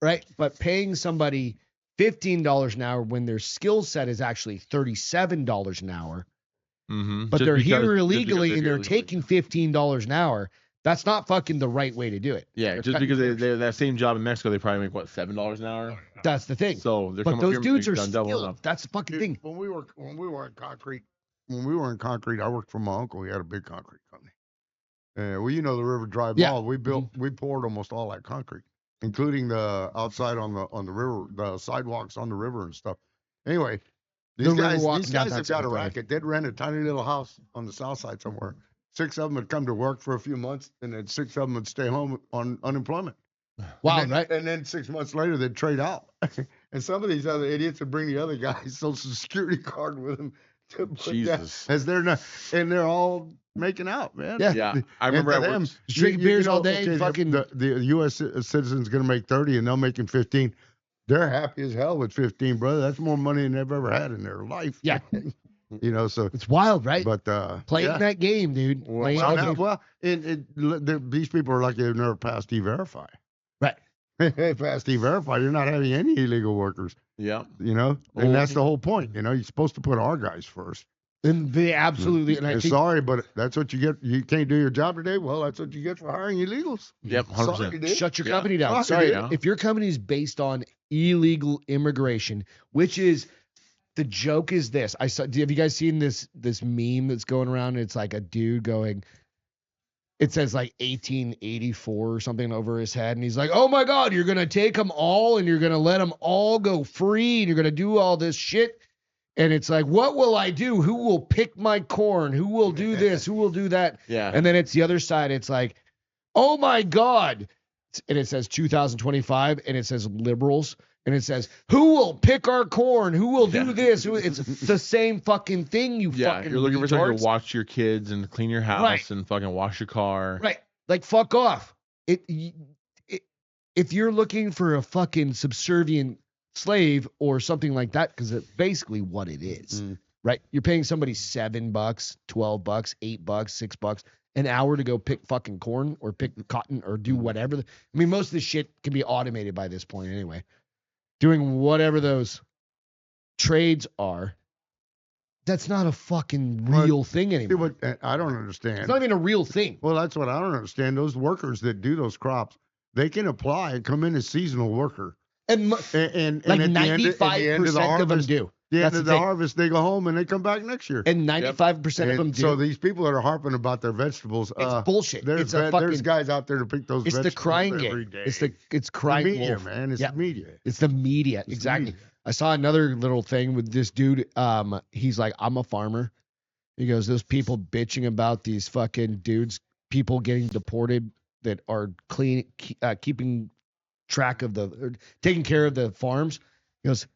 Right. But paying somebody $15 an hour when their skill set is actually $37 an hour, Mm-hmm. but they're here illegally and they're taking $15 an hour, that's not fucking the right way to do it. Yeah, just because they that same job in Mexico, they probably make what $7 an hour. That's the thing. So they're But coming those here dudes are done double skilled. up. That's the fucking thing. When we were in concrete, I worked for my uncle. He had a big concrete company. Well, you know the River Drive Yeah. Mall. We poured almost all that concrete, including the outside on the river, the sidewalks on the river and stuff. Anyway, these guys have got a racket. They'd rent a tiny little house on the south side somewhere. 6 of them would come to work for a few months, and then 6 of them would stay home on unemployment. Wow, and then, right? And then 6 months later, they'd trade out. And some of these other idiots would bring the other guy's social security card with them to put Jesus. that as they're not, and they're all making out, man. Yeah. Yeah, I remember And I to them, worked. Drinking beers all day, fucking- the U.S. citizen's going to make 30 and they're making 15. They're happy as hell with 15, brother. That's more money than they've ever had in their life. Yeah. You know, so, It's wild, right? but, Playing yeah. that game, dude. Well, Playing Well, that now, game. these people are lucky they've never passed E-Verify. Right. They passed E-Verify, you're not having any illegal workers, Yeah. you know? And that's the whole point. You know, you're supposed to put our guys first. And they absolutely, and I think Sorry, but that's what you get. You can't do your job today. Well, that's what you get for hiring illegals. Yep. 100%. Sorry, dude. shut your Yeah. company down. Sorry, Sorry, dude. if your company is based on illegal immigration, which is the joke is this. Have you guys seen this meme that's going around? It's like a dude going, it says like 1884 or something over his head, and he's like, "Oh my God, you're gonna take them all, and you're gonna let them all go free, and you're gonna do all this shit." And it's like, what will I do? Who will pick my corn? Who will do this? Who will do that? Yeah. And then it's the other side. It's like, oh my God. And it says 2025 and it says liberals. And it says, who will pick our corn? Who will do this? It's the same fucking thing, you Yeah, fucking you're looking for someone retards. to watch your kids and clean your house Right. and fucking wash your car. Right. Like, fuck off. If you're looking for a fucking subservient slave or something like that, because it's basically what it is, right? You're paying somebody $7, $12, $8, $6 an hour to go pick fucking corn or pick cotton or do whatever. I mean, most of this shit can be automated by this point anyway. Doing whatever those trades are, that's not a fucking real thing See anymore. what I don't understand. It's not even a real thing. Well, that's what I don't understand. Those workers that do those crops, they can apply and come in as seasonal worker. And And like at the end 95% of the of them harvest, do. the end That's of the the thing. harvest, they go home and they come back next year. And 95% of them And do. so these people that are harping about their vegetables, It's bullshit. There's, It's a fucking. there's guys out there to pick those It's the vegetables crying every game. day. It's crying the media, wolf. man. It's Yeah. the media. It's the media. It's the Exactly. media. I saw another little thing with this dude. He's like, I'm a farmer. He goes, those people bitching about these fucking dudes, people getting deported that are keeping track of or taking care of the farms. He goes,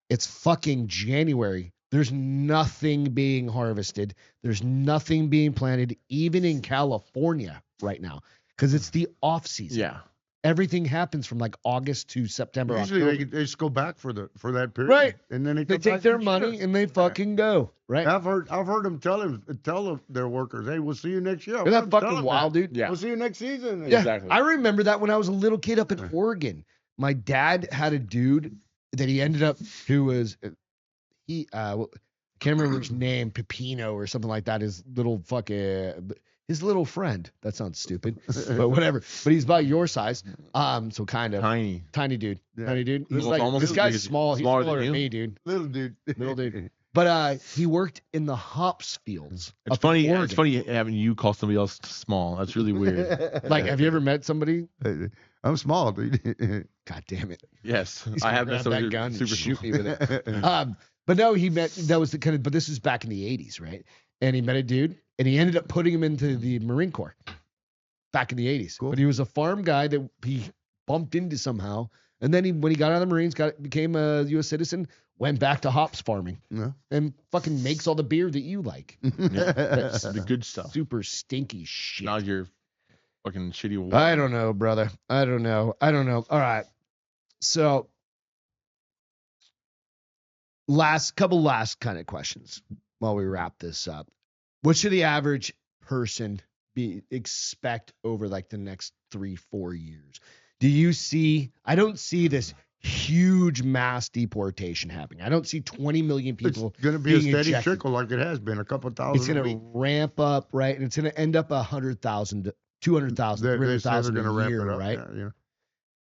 it's fucking January. There's nothing being harvested. There's nothing being planted, even in California right now, because it's the off season. Yeah. Everything happens from like August to September. Usually October. they just go back for that period, Right. And then They come take back their next money year. and they fucking go. Right? I've heard them tell their workers, "Hey, we'll see you next year." Isn't that fucking wild, dude? Yeah. We'll see you next season. Yeah. Exactly. I remember that when I was a little kid up in Oregon. My dad had a dude that he ended up who was can't remember his name, Pepino or something like that. His little friend. That sounds stupid, but whatever. But he's about your size. So kind of Tiny. tiny dude. Yeah. Tiny dude. He's Almost- like almost this as guy's big as- small. He's smaller smaller than than you. me, dude. Little dude. Little dude. But he worked in the hops fields. It's funny. It's funny having you call somebody else small. That's really weird. Like, have you ever met somebody? I'm small, dude. God damn it. Yes, He's I have grab met that gun super and shoot small. me with it. But no, he met, that was the kind of, but this was back in the 80s, right? And he met a dude and he ended up putting him into the Marine Corps back in the 80s. Cool. But he was a farm guy that he bumped into somehow. And then when he got out of the Marines, became a U.S. citizen, went back to hops farming and fucking makes all the beer that you like. That's the good stuff. Super stinky shit. Not your fucking shitty water. I don't know, brother. I don't know. All right. So last kind of questions while we wrap this up. What should the average person expect over like the next 3-4 years? Do you see? I don't see this huge mass deportation happening. I don't see 20 million people. It's going to be a steady ejected. trickle like it has been, a couple thousand. It's going to ramp up, right? And it's going to end up 100,000, 200,000, 300,000 a year, right? Yeah.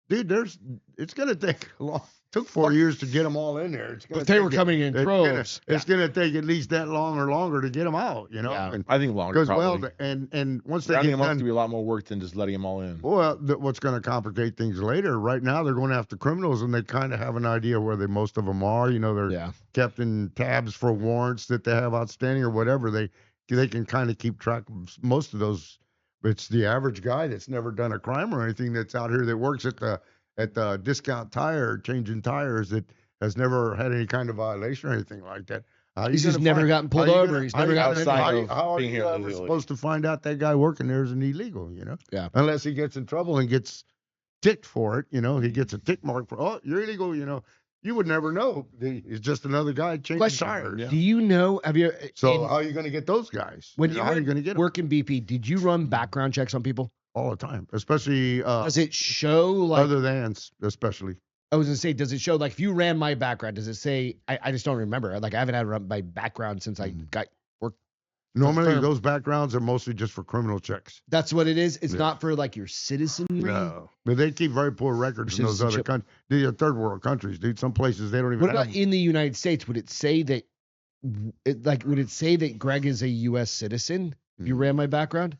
Dude, it's going to take a long. Took 4 years to get them all in there. But they were coming in droves. It's going to take at least that long or longer to get them out, you know. Yeah. And, I think longer. because and once they rounding get them up done, to be a lot more work than just letting them all in. well, what's going to complicate things later? Right now, they're going after criminals, and they kind of have an idea where most of them are. You know, they're kept in tabs for warrants that they have outstanding or whatever. They can kind of keep track of most of those. It's the average guy that's never done a crime or anything that's out here that works at the discount tire changing tires that has never had any kind of violation or anything like that. He's just never gotten pulled over. He's never gotten outside. How are you ever supposed to find out that guy working there is an illegal, you know? Yeah. Unless he gets in trouble and gets ticked for it, you know, he gets a tick mark for, oh, you're illegal, you know. You would never know. He's just another guy changing tires. Yeah. Do you know? How are you going to get those guys? When how are you going to get them? Work in BP, did you run background checks on people? All the time, especially does it show like other than especially? I was gonna say, does it show like if you ran my background? Does it say? I just don't remember. Like I haven't had to run my background since I got work. Normally, those backgrounds are mostly just for criminal checks. That's what it is. It's not for like your citizenry. No, but they keep very poor records in those other countries. These are third world countries, dude. Some places they don't even. What about in the United States? Would it say that? Would it say that Greg is a U.S. citizen if you ran my background?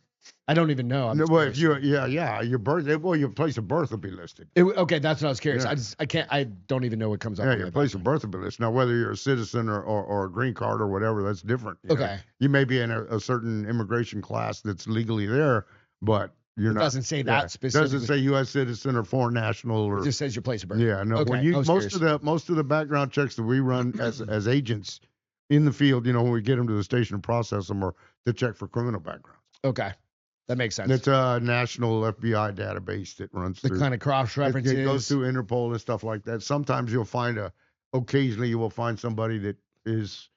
I don't even know. Well, if you, your birth, your place of birth will be listed. Okay, that's what I was curious. Yeah. I don't even know what comes up. Yeah, your place of birth will be listed. Now, whether you're a citizen or a green card or whatever, that's different. Okay. You may be in a certain immigration class that's legally there, but you're not. It doesn't say that specifically. It doesn't say U.S. citizen or foreign national or. It just says your place of birth. Yeah, no. Okay. When most of the background checks that we run as agents in the field, you know, when we get them to the station and process them, are to check for criminal backgrounds. Okay. That makes sense. It's a national FBI database that runs through. The kind of cross-references. It goes through Interpol and stuff like that. Sometimes you'll find occasionally you will find somebody that does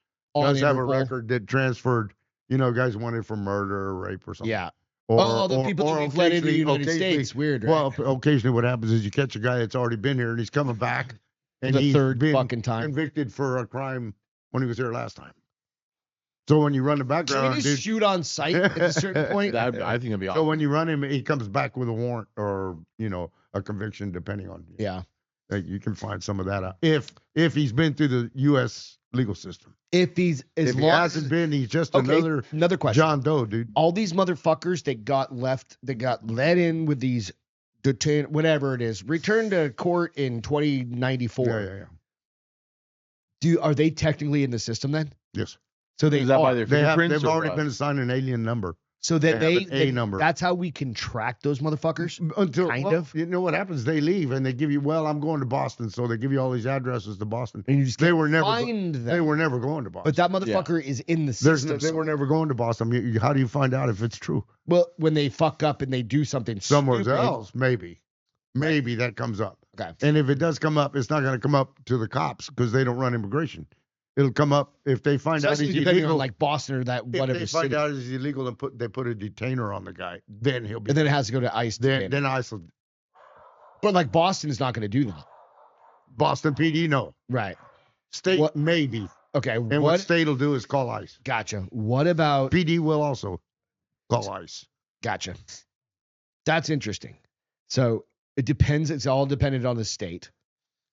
have a record that transferred, you know, guys wanted for murder or rape or something. Yeah. All the people that we've led into the United States. Weird, right? Well, occasionally what happens is you catch a guy that's already been here and he's coming back. And the he's third been fucking time. Convicted for a crime when he was here last time. So when you run the background, can we just shoot on sight at a certain point? I think it'd be awesome. So when you run him, he comes back with a warrant or, you know, a conviction, depending on. Yeah. You can find some of that out if he's been through the U.S. legal system. If he hasn't been, he's just another question. John Doe, dude. All these motherfuckers that got let in with these whatever it is, returned to court in 2094. Yeah. Are they technically in the system then? Yes. So they've already been assigned an alien number. So that they number. That's how we can track those motherfuckers. You know what happens? They leave and they give you. Well, I'm going to Boston, so they give you all these addresses to Boston. And you just they were never find them. They were never going to Boston. But that motherfucker is in the system. They were never going to Boston. How do you find out if it's true? Well, when they fuck up and they do something somewhere stupid, else, maybe that comes up. Okay. And if it does come up, it's not going to come up to the cops because they don't run immigration. It'll come up if they find out he's illegal. On like Boston or that whatever. If they find out he's illegal and they put a detainer on the guy, then he'll be. And then it has to go to ICE. Then ICE. But like Boston is not going to do that. Boston PD, no. Right. State, maybe. Okay. And what state will do is call ICE. Gotcha. What about PD will also call ICE. Gotcha. That's interesting. So it depends. It's all dependent on the state.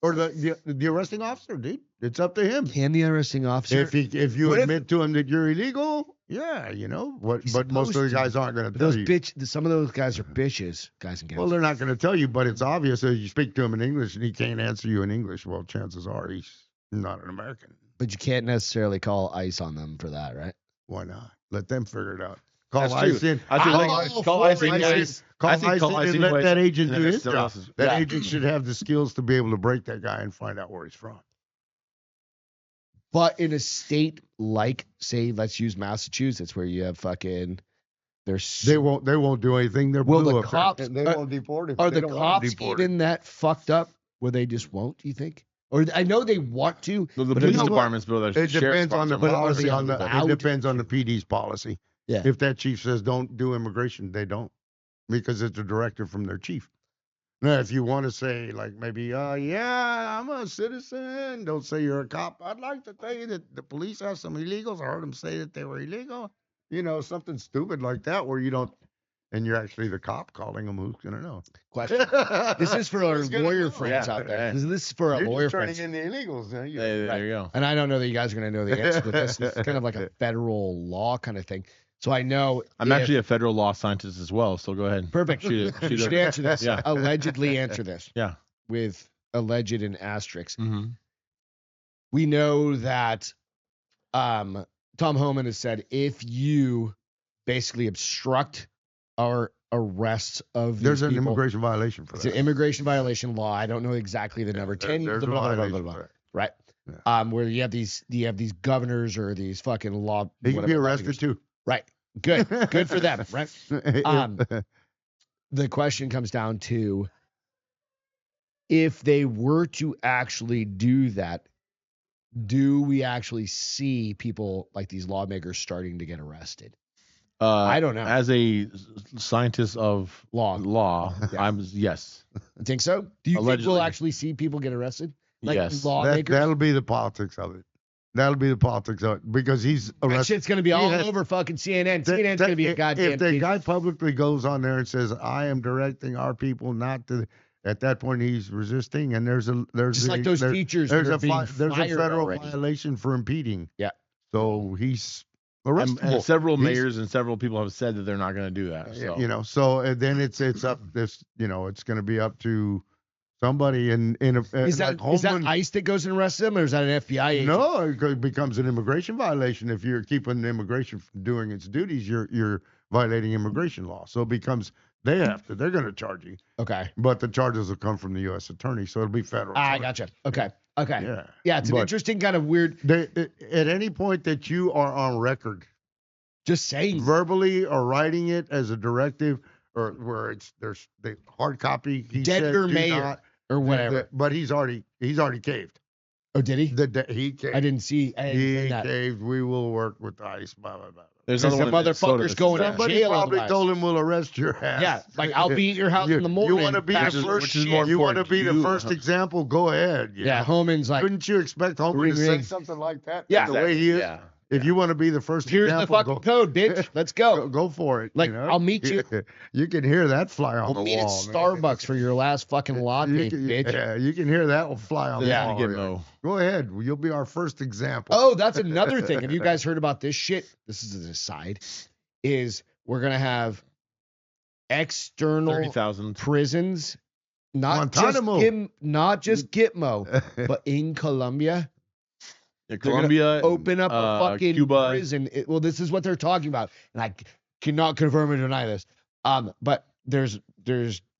Or the arresting officer, dude. It's up to him. Can the arresting officer? If you admit to him that you're illegal, yeah, you know what. But most of the guys aren't going to tell you. Some of those guys are bitches, guys and gals. Well, they're not going to tell you, but it's obvious that you speak to him in English and he can't answer you in English. Well, chances are he's not an American. But you can't necessarily call ICE on them for that, right? Why not? Let them figure it out. Call That's ICE true. in. Call ICE in. Call ICE and let that agent do his still job. else. That agent should have the skills to be able to break that guy and find out where he's from. But in a state like, say, let's use Massachusetts, where you have fucking, They won't do anything. They're Will blue the up there. cops- They won't deport him. are They the don't want him cops deported. even that fucked up where they just won't? Do you think? Or I know they want to. The but police it's- departments build their It depends on the But are policy. they It allowed? depends on the PD's policy. Yeah. If that chief says don't do immigration, they don't, because it's a directive from their chief. Now, if you want to say like maybe, yeah, I'm a citizen. Don't say you're a cop. I'd like to tell you that the police have some illegals. I heard them say that they were illegal. You know, something stupid like that where you don't, and you're actually the cop calling them. Who's gonna know? Question. This is for our Who's gonna lawyer know? friends out there. Yeah. This is for our You're lawyer just turning friends. in the illegals. Huh? There you go. And I don't know that you guys are going to know the answer to this. It's kind of like a federal law kind of thing. So I know. I'm actually a federal law scientist as well, so go ahead. Perfect. Shoot it. You Shoot should it. answer this. Yeah. Allegedly answer this. Yeah. With alleged and asterisks. Mm-hmm. We know that Tom Homan has said if you basically obstruct our arrests of these There's an people, immigration violation for it's that. an immigration violation law. I don't know exactly the number. 10 There's blah, a blah, blah, blah, violation blah, for blah. that. Right. Yeah. Where you have these governors or these fucking law. He can be whatever, arrested too. Right. Good. Good for them. Right. The question comes down to if they were to actually do that, do we actually see people like these lawmakers starting to get arrested? I don't know. As a scientist of law, Yeah. I'm yes. You think so? Do you think Allegedly. we'll actually see people get arrested? Like Yes. lawmakers? That'll be the politics of it. That'll be the politics of it because he's That arrested. shit's gonna be all over fucking CNN. CNN's gonna be a goddamn. If the piece. guy publicly goes on there and says, "I am directing our people not to," at that point he's resisting, and there's just like those teachers. there's that are a being there's a fired federal already. violation for impeding. Yeah. So he's And arrestable. several He's- mayors and several people have said that they're not going to do that. So. You know, so then it's up this, it's going to be up to somebody in a Is that like is that Homeland- ICE that goes and arrests them, or is that an FBI agent? No, it becomes an immigration violation. If you're keeping immigration from doing its duties, you're violating immigration law. So it becomes they're going to charge you, Okay. but the charges will come from the U.S. attorney, so it'll be federal. I charge. gotcha. Okay. Okay. Yeah. Yeah, it's an But interesting kind of weird. At any point that you are on record, Just saying. verbally or writing it as a directive, or where there's the hard copy, he Dead said, or do mayor not- or whatever. But he's already caved. Oh, did he? He caved. I didn't see. I didn't He see that. caved. We will work with ICE. Blah blah blah. There's There's another some one in Minnesota motherfuckers that's- going to Somebody jail probably otherwise. told him we'll arrest your ass. Yeah, like I'll be at your house in the morning. You want to be the That's- first? which is more you want to important be to the you. first example? Go ahead. you Yeah, know? Homan's like, Couldn't you expect Homan ring, to say ring. something like that? Yeah. the way he is. Yeah. If you want to be the first here's the example, fucking code, bitch. Let's go. go for it. Like, I'll meet you. You can hear that fly on We'll the meet at wall. man. Starbucks for your last fucking latte, You can- bitch. Yeah, you can hear that fly on the Yeah. wall. Gitmo. Go ahead. You'll be our first example. Oh, that's another thing. Have you guys heard about this shit? This is an aside. Is we're gonna have external 30,000. prisons, not Guantanamo. not just Gitmo, but in Colombia. Yeah, They're gonna Colombia, open up a fucking Cuba. prison. Well, this is what they're talking about, and I cannot confirm or deny this. But there's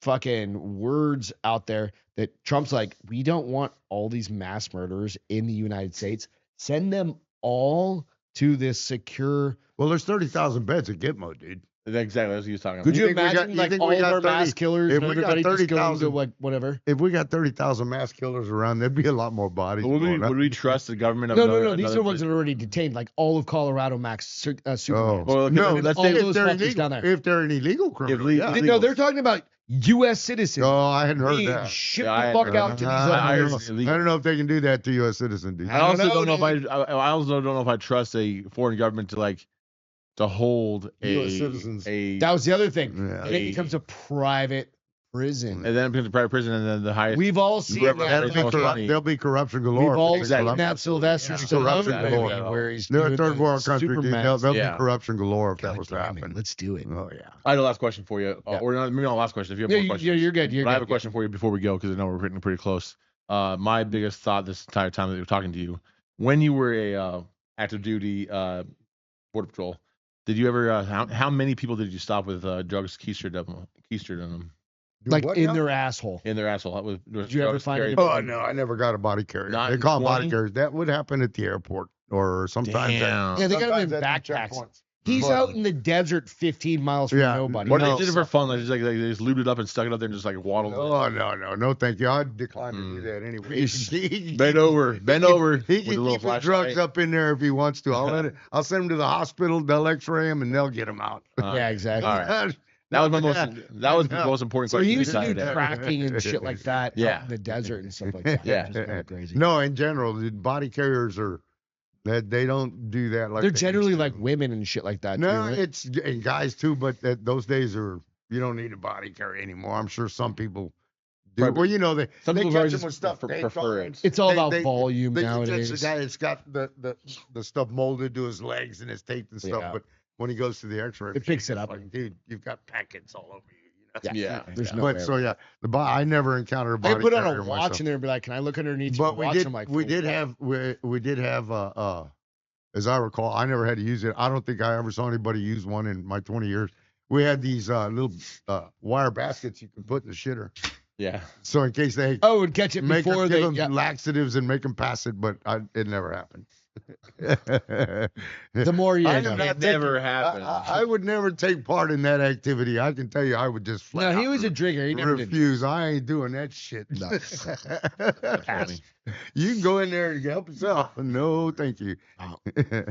fucking words out there that Trump's like, we don't want all these mass murderers in the United States. Send them all to this secure. Well, there's 30,000 beds at Gitmo, dude. Exactly, that's what he was talking about. Could you think we got- imagine you like think all we of got our mass 30 killers if and we got everybody just going to 30,000 like whatever? If we got 30,000 mass killers around, there'd be a lot more bodies. Would blowing up. we trust the government? Of No. another- These are another ones that are already detained, like all of Colorado max supermarkets. Oh. Well, okay, no, then let's all say those if they're fuckers illegal, down there. if they're an illegal criminal. Yeah. Illegal. No, they're talking about U.S. citizens. Oh, I hadn't heard being that. shipped Yeah, I the hadn't fuck heard out that. to these I other. don't know. I don't know if they can do that to U.S. citizen, dude. I also don't don't know know, I also don't know if I trust a foreign government to hold US citizens. a That was the other thing. Yeah. And it becomes a private prison. And then to private prison, and then the highest. We've all seen Whoever that. has the most money. There'll be corruption galore. We've all Exactly. seen that Sylvester Corruption Stallone galore. movie where he's They're a doing third the world country. Dude. Superman. There'll Yeah. be corruption galore if that God was to damn it, happen. let's do it. Oh yeah. I had a last question for you, Yeah. or not, maybe not a last question. If you have Yeah, more questions, you're good. You're but good. I have a question for you before we go because I know we're getting pretty close. My biggest thought this entire time that we were talking to you, when you were a active duty border patrol, did you ever? How many people did you stop with drugs keistered in them? Like What in now? their asshole. In their asshole? Did you ever find carried- anybody- Oh no, I never got a body carrier. Not They call them body 20? carriers. That would happen at the airport or sometimes. Damn. Yeah, they got him in sometimes at the backpacks. checkpoints. He's But- out in the desert 15 miles from Yeah. nobody. Or No. they did it for fun. Like they just lubed it up and stuck it up there and just like waddled. Oh no, thank you. I'd decline to do that anyway. Bend over. He With can a little keep his flashlight. drugs up in there if he wants to. I'll send him to the hospital. They'll X-ray him and they'll get him out. Yeah, exactly. All right. That was my most. That was the most important So question. he you used to do decided. tracking and shit like that Yeah. out in the desert and stuff like that. Yeah. Which is kinda crazy. No, in general, the body carriers are that they don't do that like They're they generally used to. like women and shit like that. No, too, right? it's and guys too, but those days are you don't need a body carrier anymore. I'm sure some people do. Probably. Well, you know they Some they people catch probably them just with stuff. prefer it. It's all They- about they- volume They nowadays. catch the guy. It's got the stuff molded to his legs and his tape and stuff. Yeah. But when he goes to the X-ray, It picks it it's up. Like, dude, you've got packets all over you. You know? Yeah. There's no But way so around yeah, I never encountered a it. body I put on carrier a watch myself. in there and be like, "Can I look underneath But your we watch?" did, I'm like, we "Oh, did wow." have, we did have, as I recall, I never had to use it. I don't think I ever saw anybody use one in my 20 years. We had these little wire baskets you can put in the shitter. Yeah. So in case they Oh, and catch it make before give they. them Yeah. laxatives and make them pass it, but it never happened. The more you I know. am not It never happened. I would never take part in that activity. I can tell you, I would just flat No, he out was a drinker. He never did. refuse. I ain't doing that shit. No. Funny. You can go in there and help yourself. No, thank you.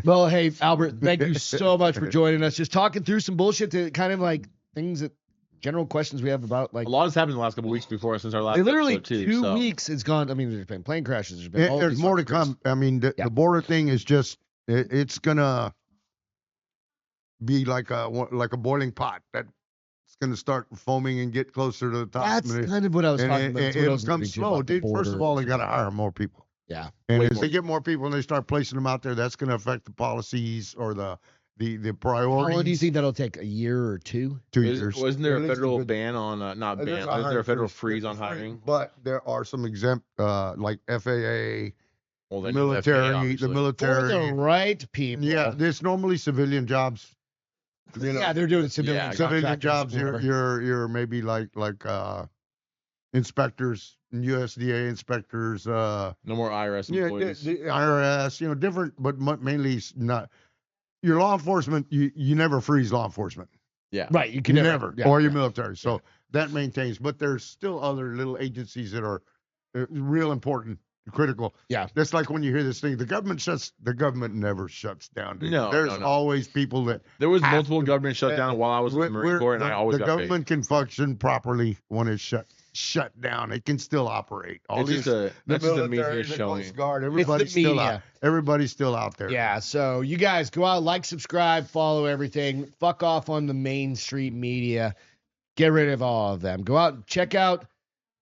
Well, hey, Albert, thank you so much for joining us. Just talking through some bullshit to kind of like things that general questions we have about like A lot has happened in the last couple of weeks before since our last. literally episode, too, 2 so. weeks it's gone. I mean, there's been plane crashes. There's been all There's these more to fucking come. I mean, Yeah. the border thing is just it's gonna be like a boiling pot that's gonna start foaming and get closer to the top. That's And kind of what I was and talking about. That's what I it'll was come alluding to slow, about the dude. First of border. all, they gotta hire more people. Yeah. And Way as more. they get more people and they start placing them out there, that's gonna affect the policies or the How priorities. long do you think that'll take? A year or two? 2 years. Wasn't there At a least federal good- ban on not There's ban? a Wasn't there a hiring federal freeze freeze, on hiring? But there are some exempt, like FAA, Well, then military, FAA, the obviously. For military. the right people. Yeah, there's normally civilian jobs. You know, Yeah, they're doing civilian, Yeah, civilian contractors jobs. or whatever. You're maybe like inspectors, USDA inspectors. No more IRS Yeah, employees. the IRS. You know, different, but mainly not. Your law enforcement, you never freeze law enforcement. Yeah. Right. You can You never. never, Yeah, or your yeah. military. So that maintains. But there's still other little agencies that are real important, critical. Yeah. That's like when you hear this thing. The government never shuts down. Dude. No, There's no. always people that There was have multiple to- government shutdown while I was in the Marine Corps, and I always the got paid. government can function properly when it's shut down. It can still operate. All It's these, just a that's just the media the showing. Coast Guard, the everybody's still media. out. Everybody's still out there. Yeah, so you guys go out, like, subscribe, follow everything. Fuck off on the Main Street media. Get rid of all of them. Go out and check out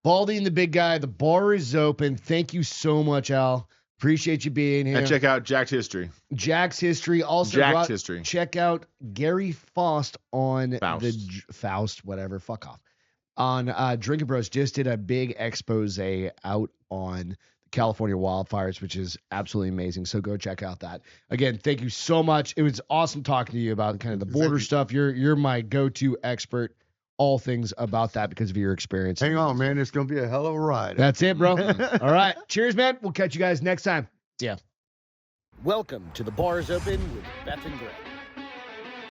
Baldy and the Big Guy. The bar is open. Thank you so much, Al. Appreciate you being here. And check out Jack's history. Jack's history. Also, go Jack's out, history. check out Gary Faust on Faust. Faust, whatever. Fuck off. On Drinking Bros just did a big expose out on the California wildfires, which is absolutely amazing. So go check out that. Again, thank you so much. It was awesome talking to you about kind of the border stuff. You're my go-to expert, all things about that because of your experience. Hang on, man. It's gonna be a hell of a ride. That's it, bro. All right. Cheers, man. We'll catch you guys next time. See ya. Welcome to the Bars Open with Beth and Greg.